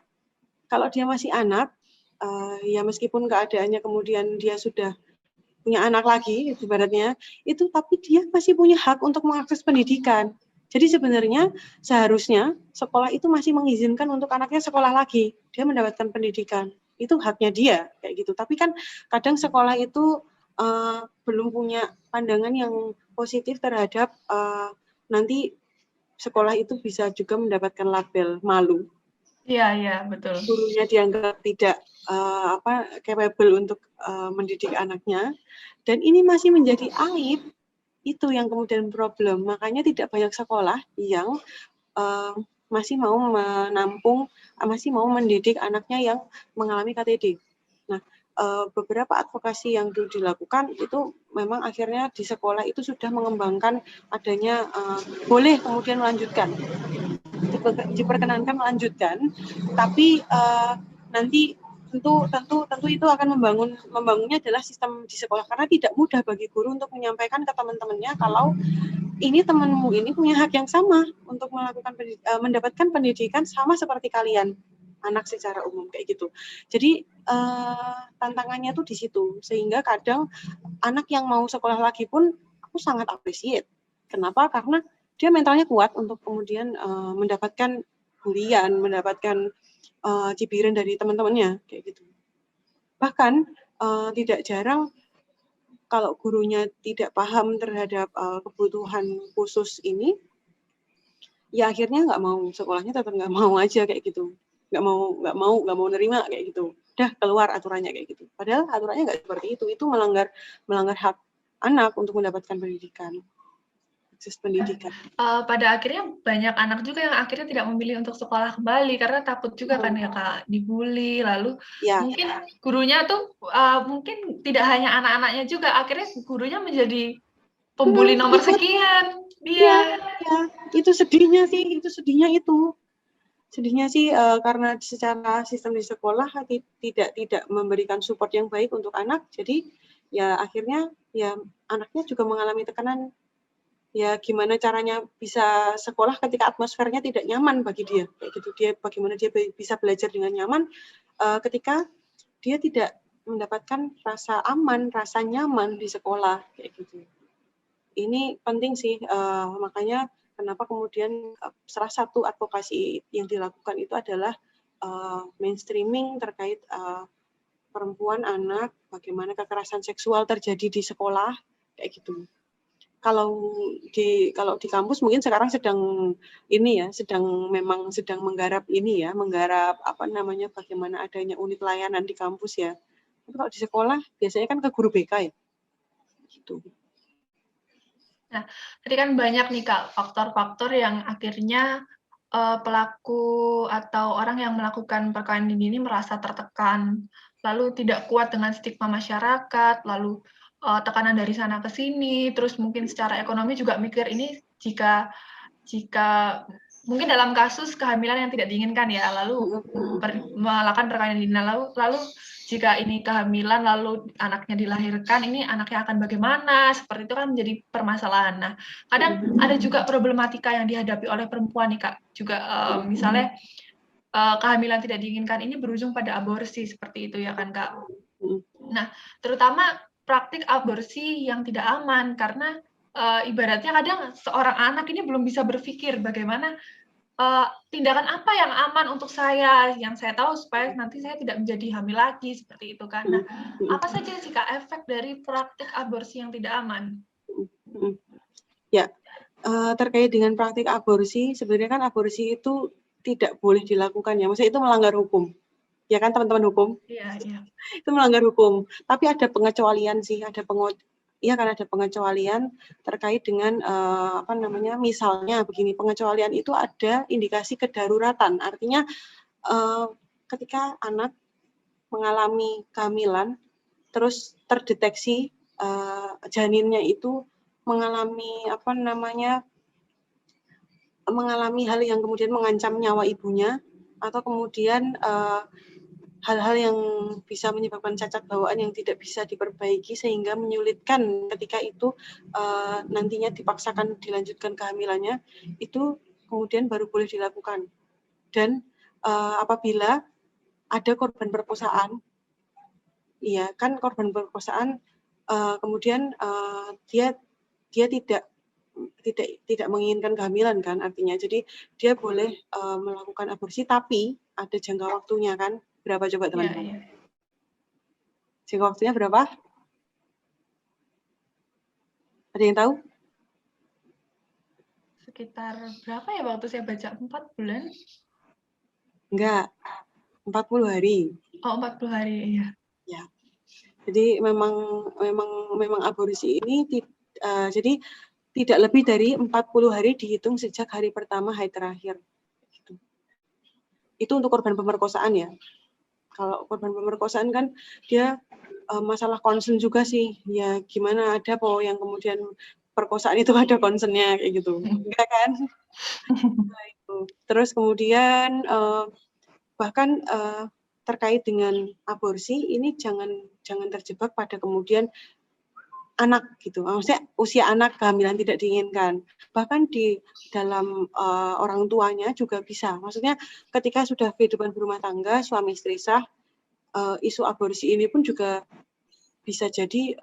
Kalau dia masih anak, ya meskipun keadaannya kemudian dia sudah punya anak lagi, ibaratnya, itu tapi dia masih punya hak untuk mengakses pendidikan. Jadi sebenarnya seharusnya sekolah itu masih mengizinkan untuk anaknya sekolah lagi, dia mendapatkan pendidikan. Itu haknya dia, kayak gitu. Tapi kan kadang sekolah itu belum punya pandangan yang positif terhadap nanti sekolah itu bisa juga mendapatkan label malu. Iya, betul. Gurunya dianggap tidak capable untuk mendidik anaknya, dan ini masih menjadi aib. Itu yang kemudian problem. Makanya tidak banyak sekolah yang masih mau menampung, masih mau mendidik anaknya yang mengalami KTD. Nah, beberapa advokasi yang dulu dilakukan itu memang akhirnya di sekolah itu sudah mengembangkan adanya boleh kemudian melanjutkan, diperkenankan melanjutkan, tapi nanti tentu itu akan membangunnya adalah sistem di sekolah, karena tidak mudah bagi guru untuk menyampaikan ke teman-temannya kalau ini temanmu ini punya hak yang sama untuk mendapatkan pendidikan sama seperti kalian anak secara umum, kayak gitu. Jadi tantangannya tuh di situ, sehingga kadang anak yang mau sekolah lagi pun aku sangat appreciate. Kenapa? Karena dia mentalnya kuat untuk kemudian mendapatkan bulian, mendapatkan cibiran dari teman-temannya, kayak gitu. Bahkan tidak jarang kalau gurunya tidak paham terhadap kebutuhan khusus ini, ya akhirnya nggak mau, sekolahnya tetap nggak mau aja kayak gitu, nggak mau nerima kayak gitu, udah keluar aturannya kayak gitu. Padahal aturannya nggak seperti itu melanggar hak anak untuk mendapatkan pendidikan. Pendidikan. Pada akhirnya banyak anak juga yang akhirnya tidak memilih untuk sekolah kembali karena takut juga kan ya Kak dibully, lalu mungkin gurunya tuh mungkin tidak hanya anak-anaknya juga, akhirnya gurunya menjadi pembuli nomor sekian. Iya, itu sedihnya sih, sedihnya sih karena secara sistem di sekolah tidak memberikan support yang baik untuk anak, jadi ya akhirnya ya anaknya juga mengalami tekanan. Ya gimana caranya bisa sekolah ketika atmosfernya tidak nyaman bagi dia, kayak gitu. Bagaimana dia bisa belajar dengan nyaman ketika dia tidak mendapatkan rasa aman, rasa nyaman di sekolah, kayak gitu. Ini penting sih, makanya kenapa kemudian salah satu advokasi yang dilakukan itu adalah mainstreaming terkait perempuan, anak, bagaimana kekerasan seksual terjadi di sekolah, kayak gitu. Kalau di kampus mungkin sekarang sedang menggarap bagaimana adanya unit layanan di kampus ya. Tapi kalau di sekolah biasanya kan ke guru BK ya. Gitu. Nah, tadi kan banyak nih Kak faktor-faktor yang akhirnya pelaku atau orang yang melakukan perkawinan dini ini merasa tertekan, lalu tidak kuat dengan stigma masyarakat, lalu tekanan dari sana ke sini, terus mungkin secara ekonomi juga mikir ini jika mungkin dalam kasus kehamilan yang tidak diinginkan ya, lalu melakukan perkawinan dini, lalu jika ini kehamilan lalu anaknya dilahirkan, ini anaknya akan bagaimana? Seperti itu kan menjadi permasalahan. Nah, kadang ada juga problematika yang dihadapi oleh perempuan nih Kak, juga misalnya kehamilan tidak diinginkan ini berujung pada aborsi seperti itu ya kan Kak. Nah, terutama praktik aborsi yang tidak aman karena ibaratnya kadang seorang anak ini belum bisa berpikir bagaimana tindakan apa yang aman untuk saya, yang saya tahu supaya nanti saya tidak menjadi hamil lagi seperti itu kan. Nah, apa saja sih Kak efek dari praktik aborsi yang tidak aman? Ya, terkait dengan praktik aborsi, sebenarnya kan aborsi itu tidak boleh dilakukan ya, maksudnya itu melanggar hukum. Ya kan teman-teman hukum? Iya. Itu melanggar hukum. Tapi ada pengecualian sih, kan ada pengecualian terkait dengan misalnya begini, pengecualian itu ada indikasi kedaruratan. Artinya ketika anak mengalami kehamilan terus terdeteksi janinnya itu mengalami mengalami hal yang kemudian mengancam nyawa ibunya, atau kemudian hal-hal yang bisa menyebabkan cacat bawaan yang tidak bisa diperbaiki sehingga menyulitkan ketika itu nantinya dipaksakan dilanjutkan kehamilannya, itu kemudian baru boleh dilakukan. Dan apabila ada korban perkosaan, iya kan, korban perkosaan kemudian dia tidak menginginkan kehamilan kan, artinya. Jadi dia boleh melakukan aborsi, tapi ada jangka waktunya kan. Berapa coba teman-teman? Jangka waktunya berapa? Ada yang tahu? Sekitar berapa ya waktu saya baca? 4 bulan? Enggak, 40 hari. Oh, 40 hari, iya. Ya. Jadi memang aborsi ini jadi tidak lebih dari 40 hari dihitung sejak hari pertama haid terakhir. Gitu. Itu untuk korban pemerkosaan ya. Kalau korban pemerkosaan kan dia masalah concern juga sih. Ya gimana ada yang kemudian perkosaan itu ada concernnya kayak gitu. Enggak kan? Nah, itu. Terus kemudian bahkan terkait dengan aborsi ini jangan terjebak pada kemudian anak gitu, maksudnya usia anak kehamilan tidak diinginkan, bahkan di dalam orang tuanya juga bisa, maksudnya ketika sudah kehidupan berumah tangga suami istri sah, isu aborsi ini pun juga bisa jadi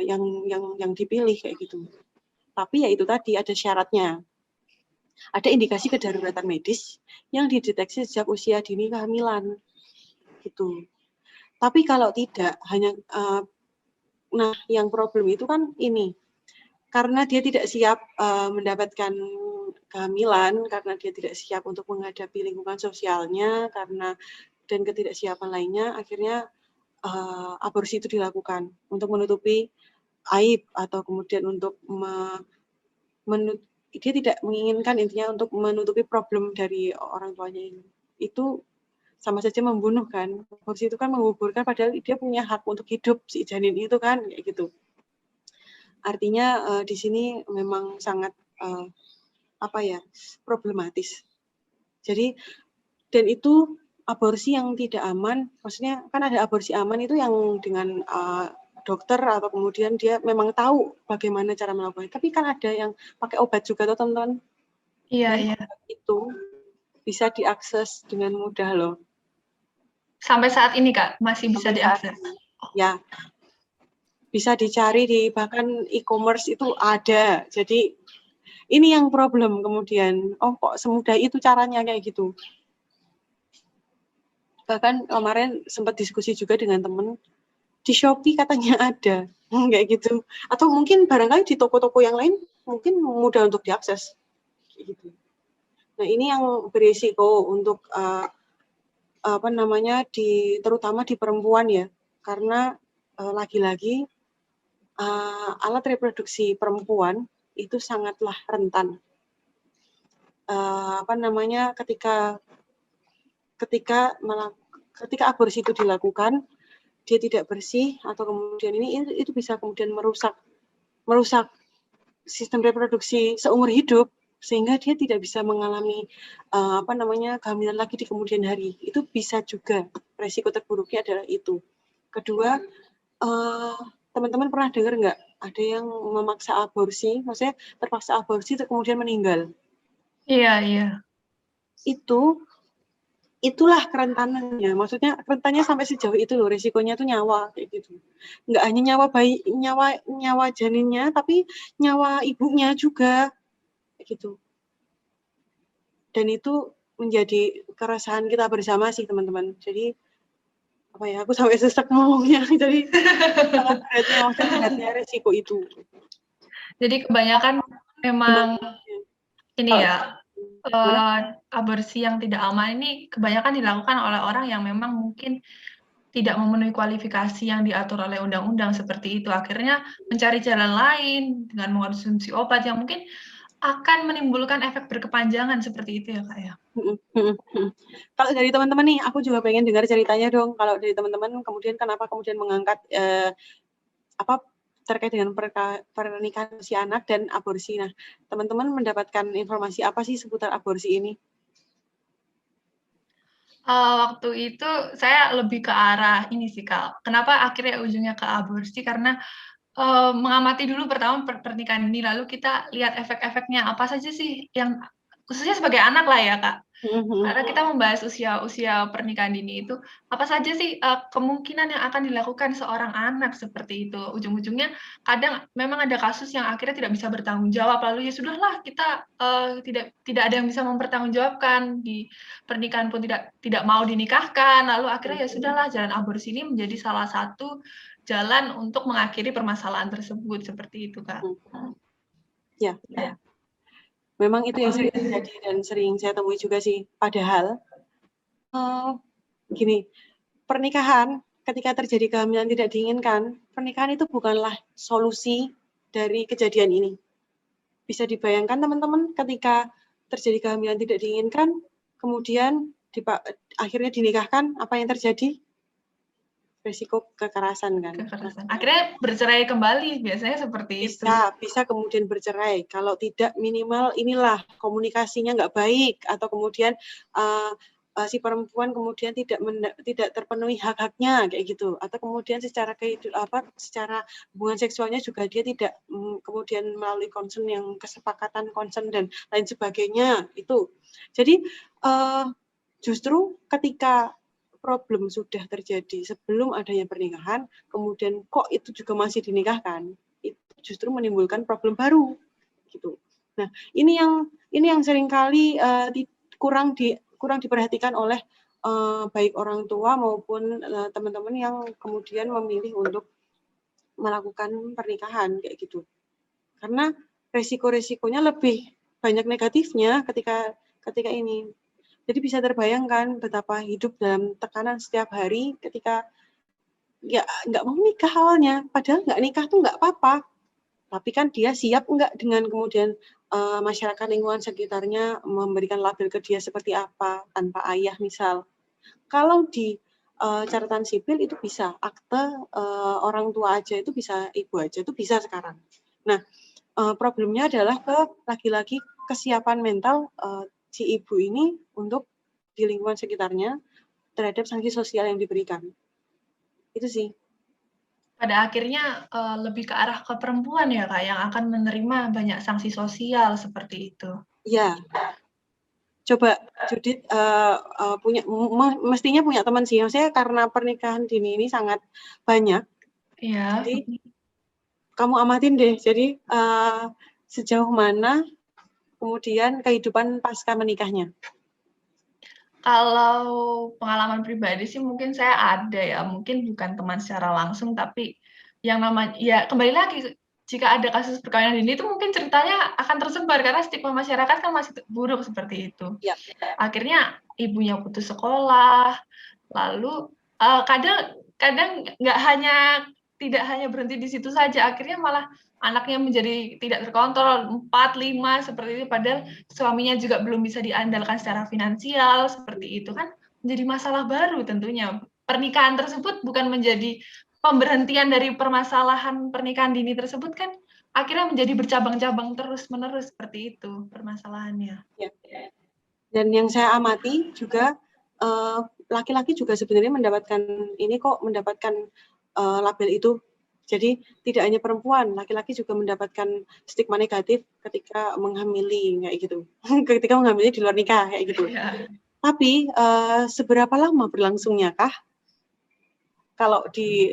yang dipilih kayak gitu. Tapi ya itu tadi ada syaratnya, ada indikasi kedaruratan medis yang dideteksi sejak usia dini kehamilan gitu. Tapi kalau tidak hanya nah, yang problem itu kan ini, karena dia tidak siap mendapatkan kehamilan, karena dia tidak siap untuk menghadapi lingkungan sosialnya, dan ketidaksiapan lainnya, akhirnya aborsi itu dilakukan untuk menutupi aib, atau kemudian untuk dia tidak menginginkan, intinya untuk menutupi problem dari orang tuanya ini. Itu sama saja membunuh kan. Aborsi itu kan menggugurkan, padahal dia punya hak untuk hidup si janin itu kan, kayak gitu. Artinya di sini memang sangat problematis. Jadi, dan itu aborsi yang tidak aman, maksudnya kan ada aborsi aman itu yang dengan dokter, atau kemudian dia memang tahu bagaimana cara melakukannya. Tapi kan ada yang pakai obat juga tuh teman-teman. Iya, Dan iya. itu bisa diakses dengan mudah loh. Sampai saat ini Kak, masih bisa diakses? Ya, bisa dicari di bahkan e-commerce itu ada. Jadi ini yang problem kemudian. Oh kok semudah itu caranya kayak gitu. Bahkan kemarin sempat diskusi juga dengan temen, di Shopee katanya ada, kayak gitu. Atau mungkin barangkali di toko-toko yang lain mungkin mudah untuk diakses. Kayak gitu. Nah ini yang berisiko untuk terutama di perempuan ya, karena lagi-lagi alat reproduksi perempuan itu sangatlah rentan. Ketika aborsi itu dilakukan, dia tidak bersih, atau kemudian itu bisa kemudian merusak sistem reproduksi seumur hidup, sehingga dia tidak bisa mengalami kehamilan lagi di kemudian hari. Itu bisa juga, resiko terburuknya adalah itu. Kedua, teman-teman pernah dengar nggak ada yang memaksa aborsi, maksudnya terpaksa aborsi kemudian meninggal? Iya, iya. Itulah kerentanannya, maksudnya rentannya sampai sejauh itu loh, resikonya tuh nyawa kayak gitu. Nggak hanya nyawa bayi, nyawa janinnya, tapi nyawa ibunya juga kayak gitu. Dan itu menjadi keresahan kita bersama sih teman-teman. Jadi aku sampai sesak ngomongnya. Jadi sangat beratnya resiko itu. Jadi kebanyakan memang ini ya, aborsi yang tidak aman ini kebanyakan dilakukan oleh orang yang memang mungkin tidak memenuhi kualifikasi yang diatur oleh undang-undang seperti itu. Akhirnya mencari jalan lain dengan mengkonsumsi obat yang mungkin akan menimbulkan efek berkepanjangan seperti itu ya Kak ya. Kalau dari teman-teman nih, aku juga pengen dengar ceritanya dong. Kalau dari teman-teman kemudian kenapa kemudian mengangkat terkait dengan pernikahan usia anak dan aborsi. Nah, teman-teman mendapatkan informasi apa sih seputar aborsi ini? Waktu itu saya lebih ke arah ini sih, Kak. Kenapa akhirnya ujungnya ke aborsi? Karena mengamati dulu pertama pernikahan ini, lalu kita lihat efek-efeknya apa saja sih yang khususnya sebagai anak lah ya, Kak. Karena kita membahas usia pernikahan dini itu, apa saja sih kemungkinan yang akan dilakukan seorang anak seperti itu. Ujung-ujungnya kadang memang ada kasus yang akhirnya tidak bisa bertanggung jawab, lalu ya sudahlah kita tidak ada yang bisa mempertanggungjawabkan, di pernikahan pun tidak mau dinikahkan, lalu akhirnya ya sudahlah, jalan aborsi ini menjadi salah satu jalan untuk mengakhiri permasalahan tersebut, seperti itu, Kak. Ya. Memang itu yang sering terjadi dan sering saya temui juga sih. Padahal gini, pernikahan ketika terjadi kehamilan tidak diinginkan, pernikahan itu bukanlah solusi dari kejadian ini. Bisa dibayangkan teman-teman ketika terjadi kehamilan tidak diinginkan, kemudian akhirnya dinikahkan, apa yang terjadi? Risiko kekerasan kan. Kekerasan. Akhirnya bercerai kembali, biasanya seperti itu. Bisa kemudian bercerai. Kalau tidak minimal inilah komunikasinya nggak baik, atau kemudian si perempuan kemudian tidak terpenuhi hak-haknya kayak gitu, atau kemudian secara hubungan seksualnya juga dia tidak kemudian melalui concern yang kesepakatan concern dan lain sebagainya itu. Jadi justru ketika problem sudah terjadi sebelum adanya pernikahan, kemudian kok itu juga masih dinikahkan, itu justru menimbulkan problem baru gitu. Nah, ini yang seringkali kurang diperhatikan oleh baik orang tua maupun teman-teman yang kemudian memilih untuk melakukan pernikahan kayak gitu. Karena resiko-resikonya lebih banyak negatifnya ketika ini. Jadi bisa terbayangkan betapa hidup dalam tekanan setiap hari ketika ya nggak mau nikah awalnya, padahal nggak nikah tuh nggak apa-apa. Tapi kan dia siap nggak dengan kemudian masyarakat lingkungan sekitarnya memberikan label ke dia seperti apa, tanpa ayah misal. Kalau di catatan sipil itu bisa, akte orang tua aja itu bisa, ibu aja itu bisa sekarang. Nah, problemnya adalah lagi-lagi kesiapan mental si ibu ini untuk di lingkungan sekitarnya terhadap sanksi sosial yang diberikan. Itu sih. Pada akhirnya lebih ke arah ke perempuan ya, Kak, yang akan menerima banyak sanksi sosial seperti itu. Iya. Coba Judit mestinya punya teman sih. Maksudnya karena pernikahan dini ini sangat banyak. Iya. Jadi kamu amatin deh. Jadi sejauh mana kemudian kehidupan pasca menikahnya? Kalau pengalaman pribadi sih mungkin saya ada ya, mungkin bukan teman secara langsung, tapi yang namanya, ya kembali lagi, jika ada kasus perkawinan dini itu mungkin ceritanya akan tersebar, karena stigma masyarakat kan masih buruk seperti itu. Ya. Akhirnya ibunya putus sekolah, lalu kadang tidak hanya berhenti di situ saja, akhirnya malah anaknya menjadi tidak terkontrol, 4, 5, seperti itu, padahal suaminya juga belum bisa diandalkan secara finansial, seperti itu kan menjadi masalah baru tentunya. Pernikahan tersebut bukan menjadi pemberhentian dari permasalahan pernikahan dini tersebut kan, akhirnya menjadi bercabang-cabang terus-menerus, seperti itu permasalahannya. Ya. Dan yang saya amati juga laki-laki juga sebenarnya mendapatkan label itu. Jadi tidak hanya perempuan, laki-laki juga mendapatkan stigma negatif ketika menghamili kayak gitu. Ketika menghamili di luar nikah kayak gitu. Ya. Tapi seberapa lama berlangsungnya kah? Kalau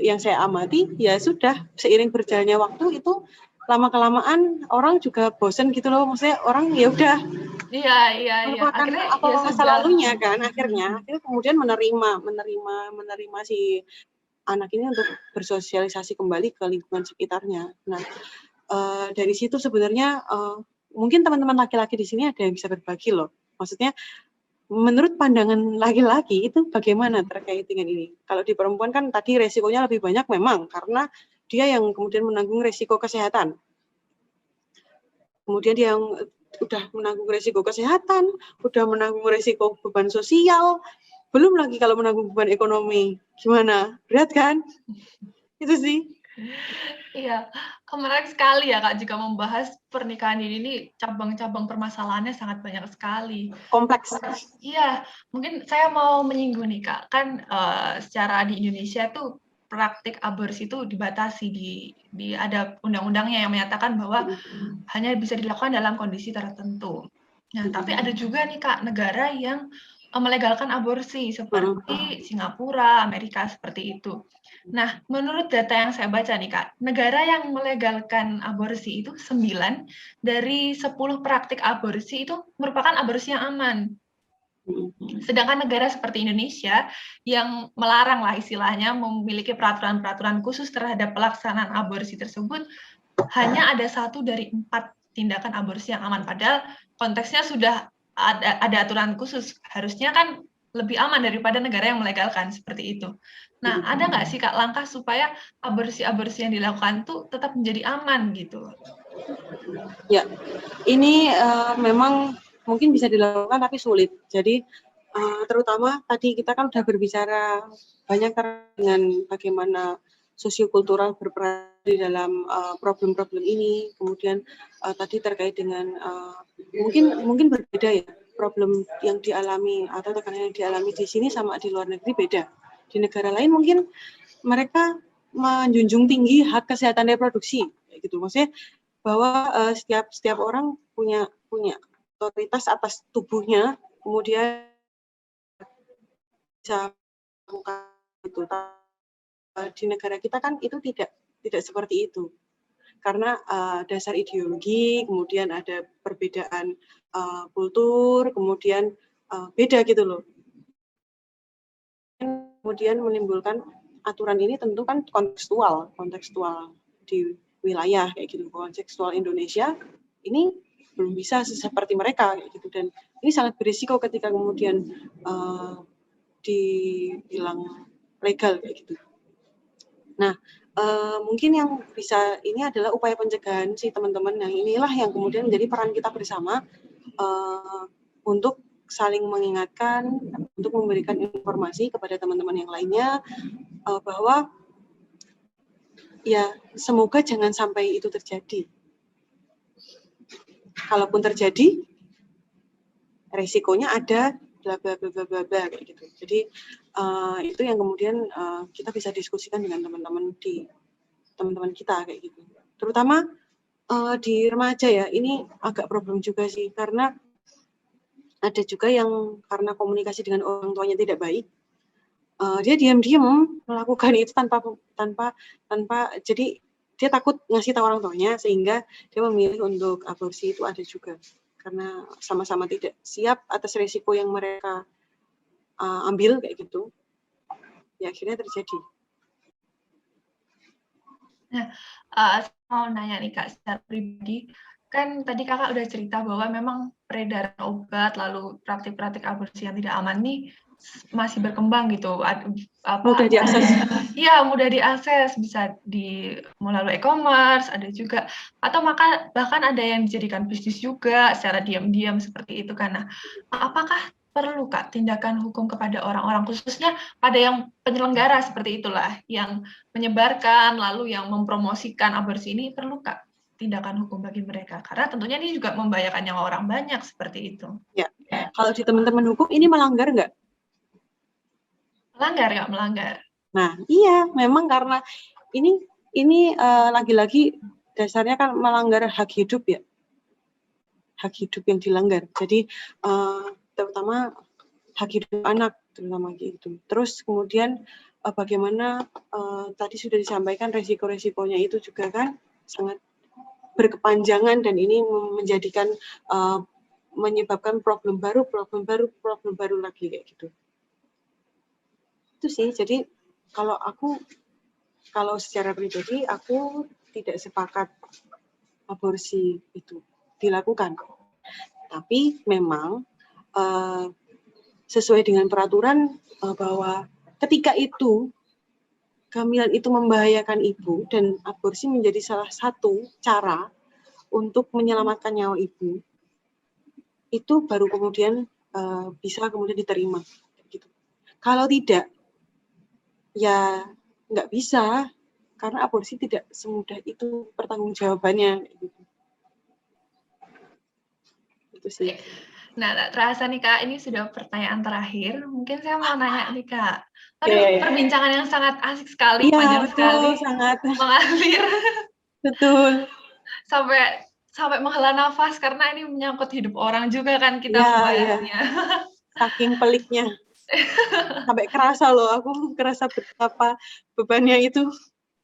yang saya amati ya sudah seiring berjalannya waktu itu lama-kelamaan orang juga bosen gitu loh. Maksudnya orang ya udah Iya. merupakan Akhirnya apa ya masa sudah. lalunya kan akhirnya kemudian menerima si anak ini untuk bersosialisasi kembali ke lingkungan sekitarnya. Nah, dari situ sebenarnya mungkin teman-teman laki-laki di sini ada yang bisa berbagi loh. Maksudnya menurut pandangan laki-laki itu bagaimana terkait dengan ini? Kalau di perempuan kan tadi resikonya lebih banyak memang karena dia yang kemudian menanggung resiko kesehatan. Kemudian dia yang udah menanggung resiko kesehatan, udah menanggung resiko beban sosial, belum lagi kalau menanggung beban ekonomi. Gimana? Berat kan? Itu sih. Iya, menarik sekali ya Kak, jika membahas pernikahan ini cabang-cabang permasalahannya sangat banyak sekali. Kompleks. Iya, mungkin saya mau menyinggung nih Kak, kan, secara di Indonesia tuh praktik aborsi itu dibatasi di ada undang-undangnya yang menyatakan bahwa hanya bisa dilakukan dalam kondisi tertentu. Nah, tapi ada juga nih Kak, negara yang, melegalkan aborsi seperti Singapura, Amerika, seperti itu. Nah, menurut data yang saya baca nih Kak, negara yang melegalkan aborsi itu 9 dari 10 praktik aborsi itu merupakan aborsi yang aman. Sedangkan negara seperti Indonesia yang melarang lah istilahnya memiliki peraturan-peraturan khusus terhadap pelaksanaan aborsi tersebut, hanya ada 1 dari 4 tindakan aborsi yang aman. Padahal konteksnya sudah ada aturan khusus, harusnya kan lebih aman daripada negara yang melegalkan, seperti itu. Nah, ada nggak sih Kak langkah supaya aborsi-aborsi yang dilakukan tuh tetap menjadi aman gitu? Ya, ini memang mungkin bisa dilakukan tapi sulit. Jadi terutama tadi kita kan sudah berbicara banyak dengan bagaimana sosiokultural berperan di dalam problem-problem ini. Kemudian tadi terkait dengan mungkin berbeda ya problem yang dialami atau tekanan yang dialami di sini sama di luar negeri beda. Di negara lain mungkin mereka menjunjung tinggi hak kesehatan reproduksi, gitu. Maksudnya bahwa setiap orang punya otoritas atas tubuhnya, kemudian bisa melakukan itu. Di negara kita kan itu tidak seperti itu, karena dasar ideologi, kemudian ada perbedaan kultur, kemudian beda gitu loh. Kemudian menimbulkan aturan ini tentu kan kontekstual di wilayah kayak gitu. Kontekstual Indonesia ini belum bisa seperti mereka kayak gitu, dan ini sangat berisiko ketika kemudian dibilang legal kayak gitu. Nah, mungkin yang bisa ini adalah upaya pencegahan si teman-teman. Nah, inilah yang kemudian menjadi peran kita bersama untuk saling mengingatkan, untuk memberikan informasi kepada teman-teman yang lainnya bahwa ya semoga jangan sampai itu terjadi. Kalaupun terjadi, resikonya ada bla bla bla bla bla bla kayak gitu. Jadi itu yang kemudian kita bisa diskusikan dengan teman-teman kita kayak gitu. Terutama di remaja ya, ini agak problem juga sih, karena ada juga yang karena komunikasi dengan orang tuanya tidak baik, dia diam-diam melakukan itu tanpa jadi dia takut ngasih tahu orang tuanya, sehingga dia memilih untuk aborsi. Itu ada juga karena sama-sama tidak siap atas risiko yang mereka ambil kayak gitu, ya akhirnya terjadi. Nah, saya mau nanya nih Kak, secara pribadi, kan tadi Kakak udah cerita bahwa memang peredaran obat, lalu praktik-praktik aborsi yang tidak aman nih masih berkembang gitu. Mudah diakses. Iya, mudah diakses, bisa melalui e-commerce, ada juga, atau bahkan ada yang dijadikan bisnis juga secara diam-diam seperti itu kan. Nah, apakah perlu Kak tindakan hukum kepada orang-orang, khususnya pada yang penyelenggara seperti itulah, yang menyebarkan, lalu yang mempromosikan aborsi ini, perlu Kak tindakan hukum bagi mereka? Karena tentunya ini juga membahayakan nyawa orang banyak seperti itu. Ya, kalau di teman-teman hukum ini melanggar nggak? Melanggar Kak, melanggar. Nah, iya, memang karena ini lagi-lagi dasarnya kan melanggar hak hidup ya, hak hidup yang dilanggar. Jadi terutama hak hidup anak terutama gitu. Terus kemudian bagaimana tadi sudah disampaikan resiko-resikonya itu juga kan sangat berkepanjangan, dan ini menjadikan menyebabkan problem baru lagi kayak gitu. Itu sih. Jadi kalau secara pribadi aku tidak sepakat aborsi itu dilakukan. Tapi memang sesuai dengan peraturan bahwa ketika itu kehamilan itu membahayakan ibu dan aborsi menjadi salah satu cara untuk menyelamatkan nyawa ibu, itu baru kemudian bisa kemudian diterima. Gitu. Kalau tidak, ya nggak bisa, karena aborsi tidak semudah itu pertanggungjawabannya. Itu sih. Nah, tak terasa nih Kak, ini sudah pertanyaan terakhir. Mungkin saya mau nanya nih Kak. Aduh, perbincangan yang sangat asik sekali, panjang sekali, sangat mengalir. Betul. Sampai menghela nafas karena ini menyangkut hidup orang juga kan kita membahasnya. Saking peliknya. Sampai kerasa loh, aku kerasa betapa bebannya itu.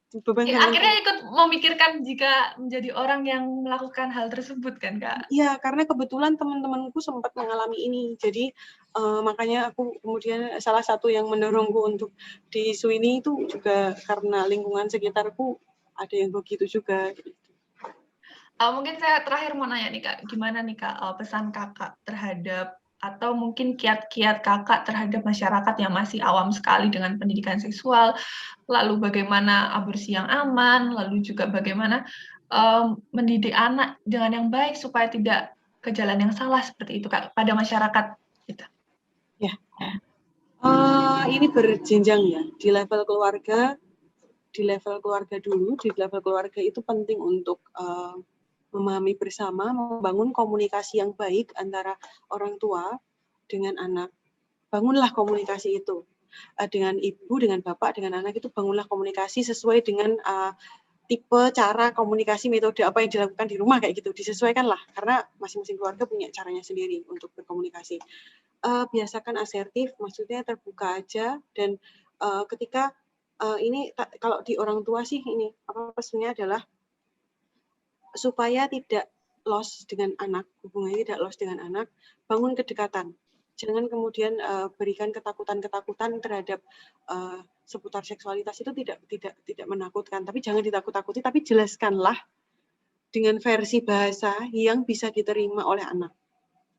Akhirnya ikut memikirkan jika menjadi orang yang melakukan hal tersebut kan Kak? Iya, karena kebetulan teman-temanku sempat mengalami ini. Jadi makanya aku kemudian salah satu yang mendorongku untuk di isu ini itu juga karena lingkungan sekitarku ada yang begitu juga. Mungkin saya terakhir mau nanya nih Kak, gimana nih Kak pesan Kakak terhadap atau mungkin kiat-kiat Kakak terhadap masyarakat yang masih awam sekali dengan pendidikan seksual, lalu bagaimana aborsi yang aman, lalu juga bagaimana mendidik anak dengan yang baik supaya tidak ke jalan yang salah seperti itu Kak pada masyarakat kita. Ya, ini berjenjang ya di level keluarga. Di level keluarga dulu, di level keluarga itu penting untuk memahami bersama, membangun komunikasi yang baik antara orang tua dengan anak. Bangunlah komunikasi itu dengan ibu, dengan bapak, dengan anak itu bangunlah komunikasi sesuai dengan tipe, cara, komunikasi, metode apa yang dilakukan di rumah kayak gitu. Disesuaikanlah karena masing-masing keluarga punya caranya sendiri untuk berkomunikasi. Biasakan asertif, maksudnya terbuka aja dan ketika ini kalau di orang tua sih ini apa pesannya adalah supaya tidak lost dengan anak, hubungannya tidak lost dengan anak, bangun kedekatan. Jangan kemudian berikan ketakutan-ketakutan terhadap seputar seksualitas itu tidak menakutkan, tapi jangan ditakut-takuti, tapi jelaskanlah dengan versi bahasa yang bisa diterima oleh anak,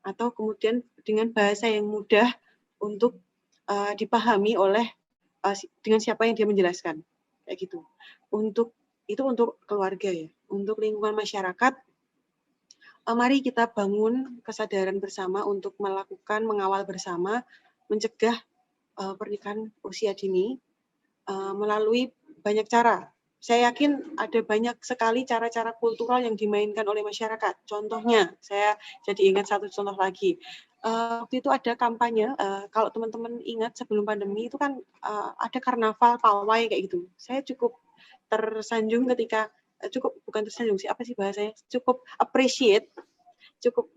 atau kemudian dengan bahasa yang mudah untuk dipahami oleh dengan siapa yang dia menjelaskan, kayak gitu. Itu untuk keluarga ya, untuk lingkungan masyarakat. Mari kita bangun kesadaran bersama untuk mengawal bersama, mencegah pernikahan usia dini melalui banyak cara. Saya yakin ada banyak sekali cara-cara kultural yang dimainkan oleh masyarakat. Contohnya, saya jadi ingat satu contoh lagi. Waktu itu ada kampanye, kalau teman-teman ingat sebelum pandemi itu kan ada karnaval pawai kayak gitu. Saya cukup tersanjung ketika bukan tersanjung sih, apa sih bahasanya? Cukup appreciate, cukup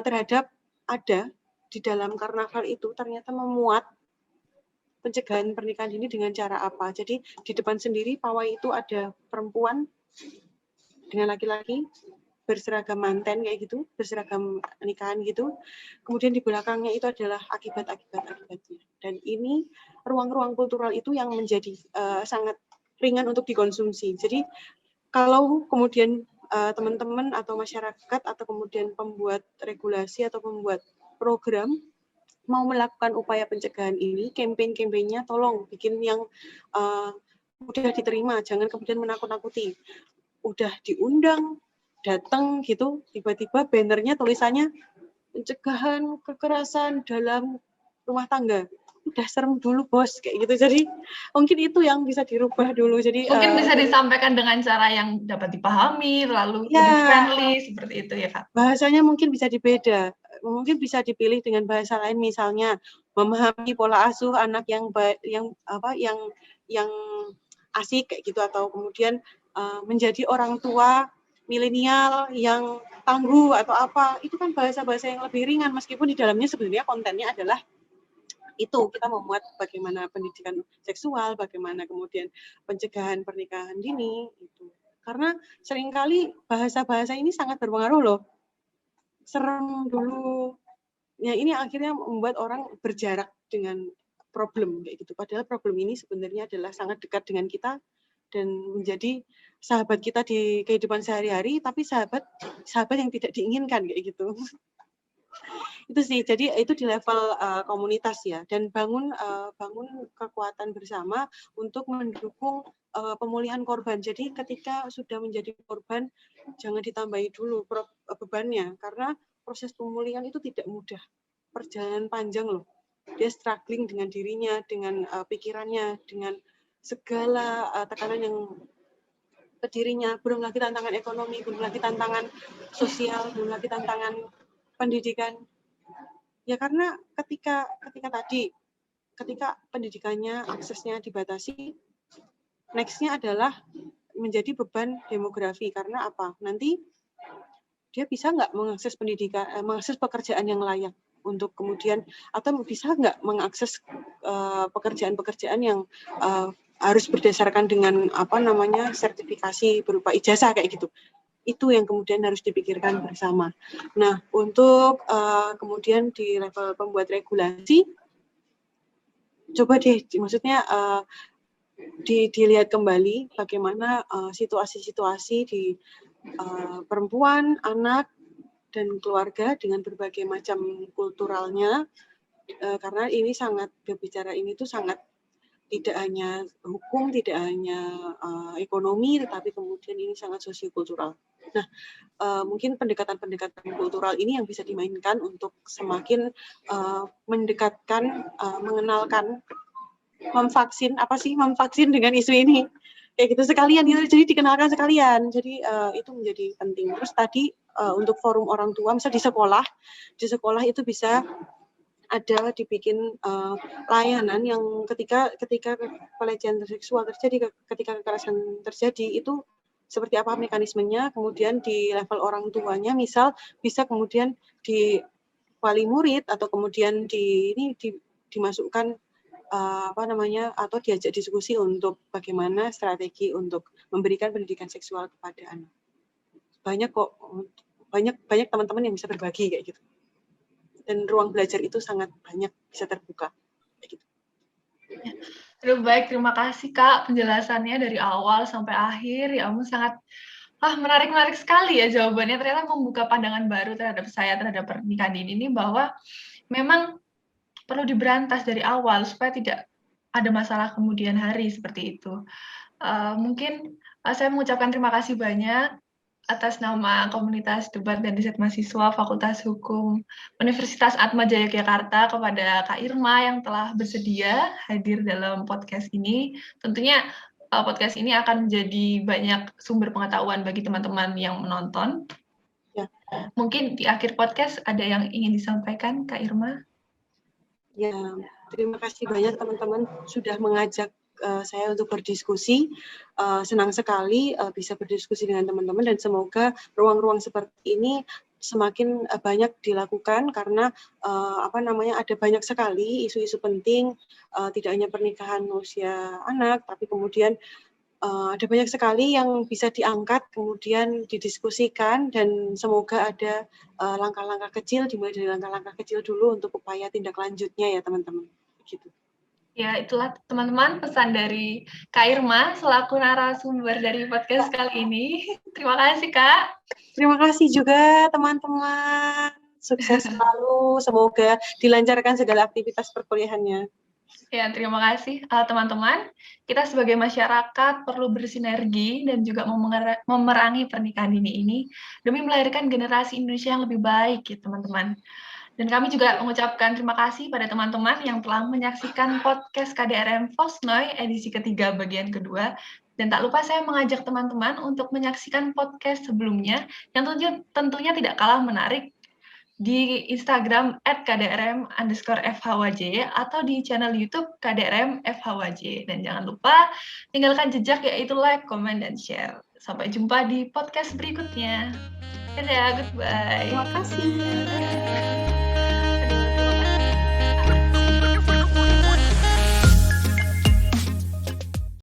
terhadap ada di dalam karnaval itu ternyata memuat pencegahan pernikahan dini dengan cara apa. Jadi di depan sendiri pawai itu ada perempuan dengan laki-laki berseragam manten kayak gitu, berseragam nikahan gitu. Kemudian di belakangnya itu adalah akibatnya. Dan ini ruang-ruang kultural itu yang menjadi sangat ringan untuk dikonsumsi. Jadi kalau kemudian teman-teman atau masyarakat atau kemudian pembuat regulasi atau pembuat program mau melakukan upaya pencegahan ini, campaign-campaignnya tolong bikin yang mudah diterima, jangan kemudian menakut-nakuti. Udah diundang, datang gitu, tiba-tiba bannernya tulisannya pencegahan kekerasan dalam rumah tangga. Udah serem dulu bos, kayak gitu. Jadi mungkin itu yang bisa dirubah dulu. Jadi mungkin bisa disampaikan dengan cara yang dapat dipahami, lalu lebih friendly, seperti itu ya Kak? Bahasanya mungkin bisa dipilih dengan bahasa lain, misalnya memahami pola asuh anak yang asik kayak gitu, atau kemudian menjadi orang tua milenial yang tangguh atau apa. Itu kan bahasa-bahasa yang lebih ringan meskipun di dalamnya sebenarnya kontennya adalah itu kita memuat bagaimana pendidikan seksual, bagaimana kemudian pencegahan pernikahan dini itu. Karena seringkali bahasa-bahasa ini sangat berpengaruh loh. Serem dulu. Ya ini akhirnya membuat orang berjarak dengan problem kayak gitu. Padahal problem ini sebenarnya adalah sangat dekat dengan kita dan menjadi sahabat kita di kehidupan sehari-hari, tapi sahabat yang tidak diinginkan kayak gitu. Itu sih, jadi itu di level komunitas ya, dan bangun kekuatan bersama untuk mendukung pemulihan korban. Jadi ketika sudah menjadi korban, jangan ditambahi dulu bebannya, karena proses pemulihan itu tidak mudah, perjalanan panjang loh. Dia struggling dengan dirinya, dengan pikirannya, dengan segala tekanan yang ke dirinya, belum lagi tantangan ekonomi, belum lagi tantangan sosial, belum lagi tantangan pendidikan. Ya karena ketika pendidikannya, aksesnya dibatasi, next-nya adalah menjadi beban demografi. Karena apa? Nanti dia bisa nggak mengakses pendidikan, mengakses pekerjaan yang layak untuk kemudian, atau bisa nggak mengakses pekerjaan-pekerjaan yang harus berdasarkan dengan sertifikasi berupa ijazah kayak gitu. Itu yang kemudian harus dipikirkan bersama. Nah, untuk kemudian di level pembuat regulasi, coba deh, maksudnya dilihat kembali bagaimana situasi-situasi di perempuan, anak, dan keluarga dengan berbagai macam kulturalnya, karena ini berbicara ini tuh sangat tidak hanya hukum, tidak hanya ekonomi, tetapi kemudian ini sangat sosiokultural. Nah, mungkin pendekatan-pendekatan kultural ini yang bisa dimainkan untuk semakin mendekatkan, mengenalkan, memvaksin dengan isu ini. Kayak gitu sekalian, jadi dikenalkan sekalian. Jadi itu menjadi penting. Terus tadi untuk forum orang tua, misalnya di sekolah itu bisa ada dibikin layanan yang ketika pelecehan seksual terjadi, ketika kekerasan terjadi, itu seperti apa mekanismenya, kemudian di level orang tuanya misal bisa kemudian di wali murid atau kemudian dimasukkan atau diajak diskusi untuk bagaimana strategi untuk memberikan pendidikan seksual kepada anak. Banyak teman-teman yang bisa berbagi kayak gitu. Dan ruang belajar itu sangat banyak bisa terbuka. Gitu. Ya. Baik, terima kasih Kak penjelasannya dari awal sampai akhir. Ya ampun, sangat menarik sekali ya jawabannya. Ternyata membuka pandangan baru terhadap saya terhadap pernikahan dini ini, bahwa memang perlu diberantas dari awal supaya tidak ada masalah kemudian hari seperti itu. Mungkin saya mengucapkan terima kasih banyak atas nama komunitas debat dan riset mahasiswa Fakultas Hukum Universitas Atma Jaya Yogyakarta kepada Kak Irma yang telah bersedia hadir dalam podcast ini. Tentunya podcast ini akan menjadi banyak sumber pengetahuan bagi teman-teman yang menonton. Ya. Mungkin di akhir podcast ada yang ingin disampaikan, Kak Irma? Ya, terima kasih banyak teman-teman sudah mengajak saya untuk berdiskusi. Senang sekali bisa berdiskusi dengan teman-teman, dan semoga ruang-ruang seperti ini semakin banyak dilakukan, karena ada banyak sekali isu-isu penting, tidak hanya pernikahan usia anak, tapi kemudian ada banyak sekali yang bisa diangkat, kemudian didiskusikan, dan semoga ada langkah-langkah kecil, dimulai dari langkah-langkah kecil dulu untuk upaya tindak lanjutnya ya teman-teman. Gitu. Ya, itulah teman-teman pesan dari Kak Irma selaku narasumber dari podcast kali ini. Terima kasih, Kak. Terima kasih juga teman-teman. Sukses selalu, semoga dilancarkan segala aktivitas perkuliahannya. Ya, terima kasih teman-teman. Kita sebagai masyarakat perlu bersinergi dan juga memerangi pernikahan dini ini demi melahirkan generasi Indonesia yang lebih baik ya teman-teman. Dan kami juga mengucapkan terima kasih pada teman-teman yang telah menyaksikan podcast KDRM Fosnoy edisi ketiga bagian kedua. Dan tak lupa saya mengajak teman-teman untuk menyaksikan podcast sebelumnya yang tentunya tidak kalah menarik di Instagram @kdrm_FHWJ atau di channel YouTube KDRM FHWJ. Dan jangan lupa tinggalkan jejak, yaitu like, comment, dan share. Sampai jumpa di podcast berikutnya. Dadah, goodbye. Terima kasih.